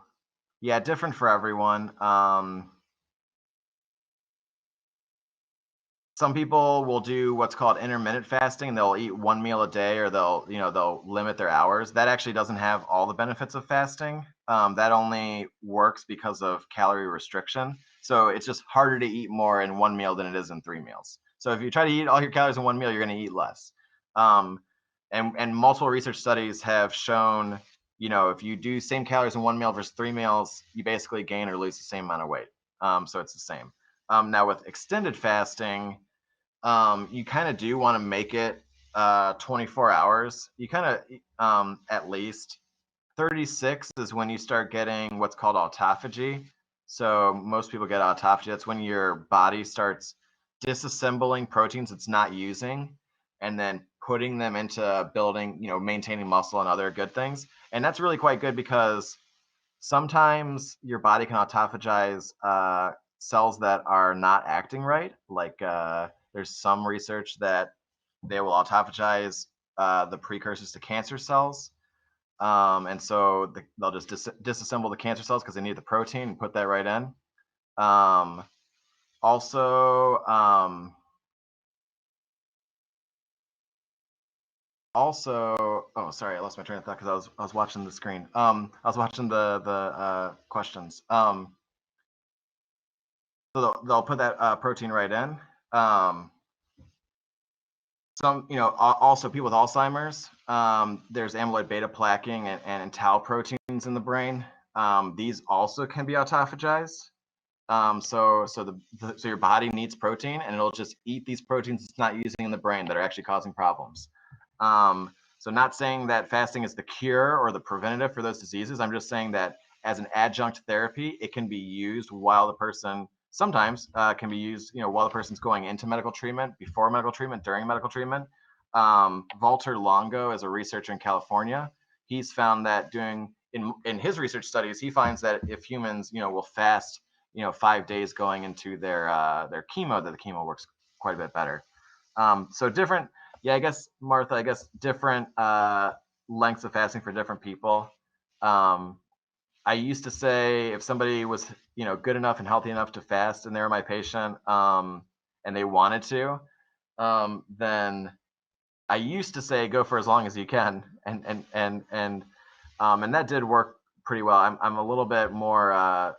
yeah, different for everyone. Some people will do what's called intermittent fasting. They'll eat one meal a day, or they'll limit their hours. That actually doesn't have all the benefits of fasting. That only works because of calorie restriction. So it's just harder to eat more in one meal than it is in 3 meals. So if you try to eat all your calories in one meal, you're going to eat less. And multiple research studies have shown if you do same calories in one meal versus 3 meals, you basically gain or lose the same amount of weight. So it's the same. Now with extended fasting, you kind of do want to make it 24 hours. You kind of at least 36 is when you start getting what's called autophagy. So most people get autophagy. That's when your body starts disassembling proteins it's not using and then putting them into building, maintaining muscle and other good things. And that's really quite good because sometimes your body can autophagize cells that are not acting right. Like there's some research that they will autophagize the precursors to cancer cells. And so they'll just disassemble the cancer cells because they need the protein and put that right in. Um, also, um, oh, sorry, I lost my train of thought because I was watching the screen. I was watching the questions. So they'll put that protein right in. Also people with Alzheimer's, there's amyloid beta plaquing and tau proteins in the brain. These also can be autophagized. So your body needs protein and it'll just eat these proteins it's not using in the brain that are actually causing problems. So not saying that fasting is the cure or the preventative for those diseases. I'm just saying that as an adjunct therapy, it can be used while the person sometimes can be used, while the person's going into medical treatment, before medical treatment, during medical treatment. Walter Longo is a researcher in California. He's found that doing in his research studies, he finds that if humans, will fast 5 days going into their chemo, that the chemo works quite a bit better. So different, yeah, I guess, Martha, different lengths of fasting for different people. I used to say if somebody was, good enough and healthy enough to fast and they were my patient, and they wanted to, then I used to say go for as long as you can, and that did work pretty well. I'm a little bit more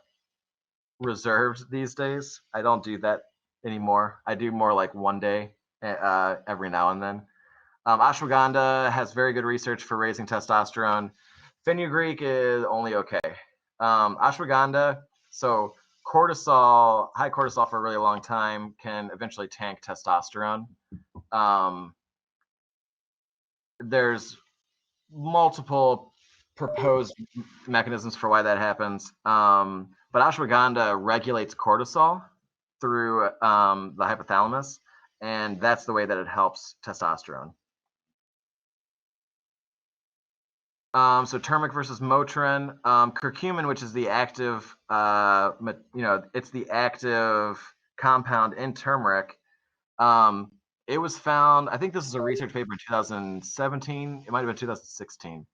reserved these days. I don't do that anymore. I do more like one day every now and then. Ashwagandha has very good research for raising testosterone. Fenugreek is only okay. Ashwagandha, so cortisol, high cortisol for a really long time can eventually tank testosterone. There's multiple proposed mechanisms for why that happens. But ashwagandha regulates cortisol through the hypothalamus, and that's the way that it helps testosterone. So turmeric versus Motrin, curcumin, which is the active, it's the active compound in turmeric. It was found, I think this is a research paper in 2017. It might have been 2016.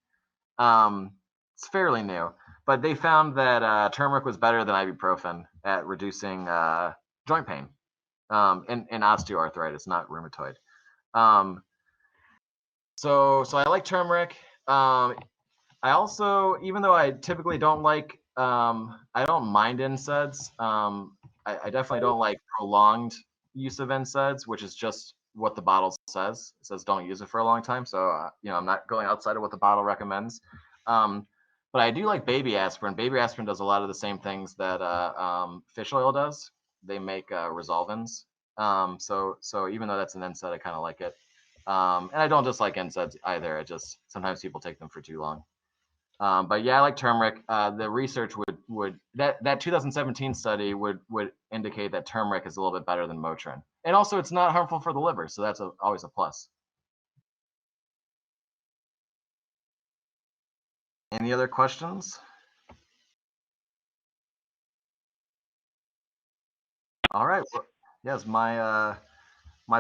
It's fairly new, but they found that turmeric was better than ibuprofen at reducing joint pain in osteoarthritis, not rheumatoid. So I like turmeric. I also, even though I typically don't like, I don't mind NSAIDs. I definitely don't like prolonged use of NSAIDs, which is just what the bottle says. It says don't use it for a long time. So, I'm not going outside of what the bottle recommends. But I do like baby aspirin. Baby aspirin does a lot of the same things that fish oil does. They make Resolvins. So even though that's an NSAID, I kind of like it. And I don't just like NSAIDs either. Sometimes people take them for too long. But yeah, I like turmeric. The research would that 2017 study would indicate that turmeric is a little bit better than Motrin, and also it's not harmful for the liver, so that's always a plus. Any other questions? All right. Well, yes, my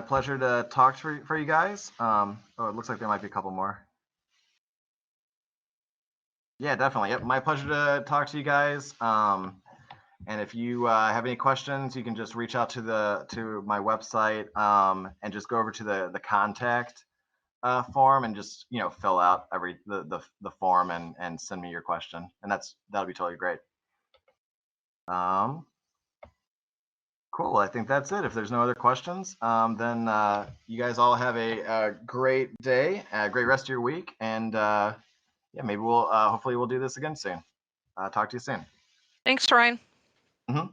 pleasure to talk for you guys. Oh, it looks like there might be a couple more. Yeah, definitely. Yep, my pleasure to talk to you guys. And if you have any questions, you can just reach out to my website and just go over to the contact form and just fill out the form and send me your question, and that'll be totally great. Cool. I think that's it. If there's no other questions, then you guys all have a great day, a great rest of your week, and yeah, maybe we'll hopefully we'll do this again soon. Talk to you soon. Thanks, Ryan. Mhm.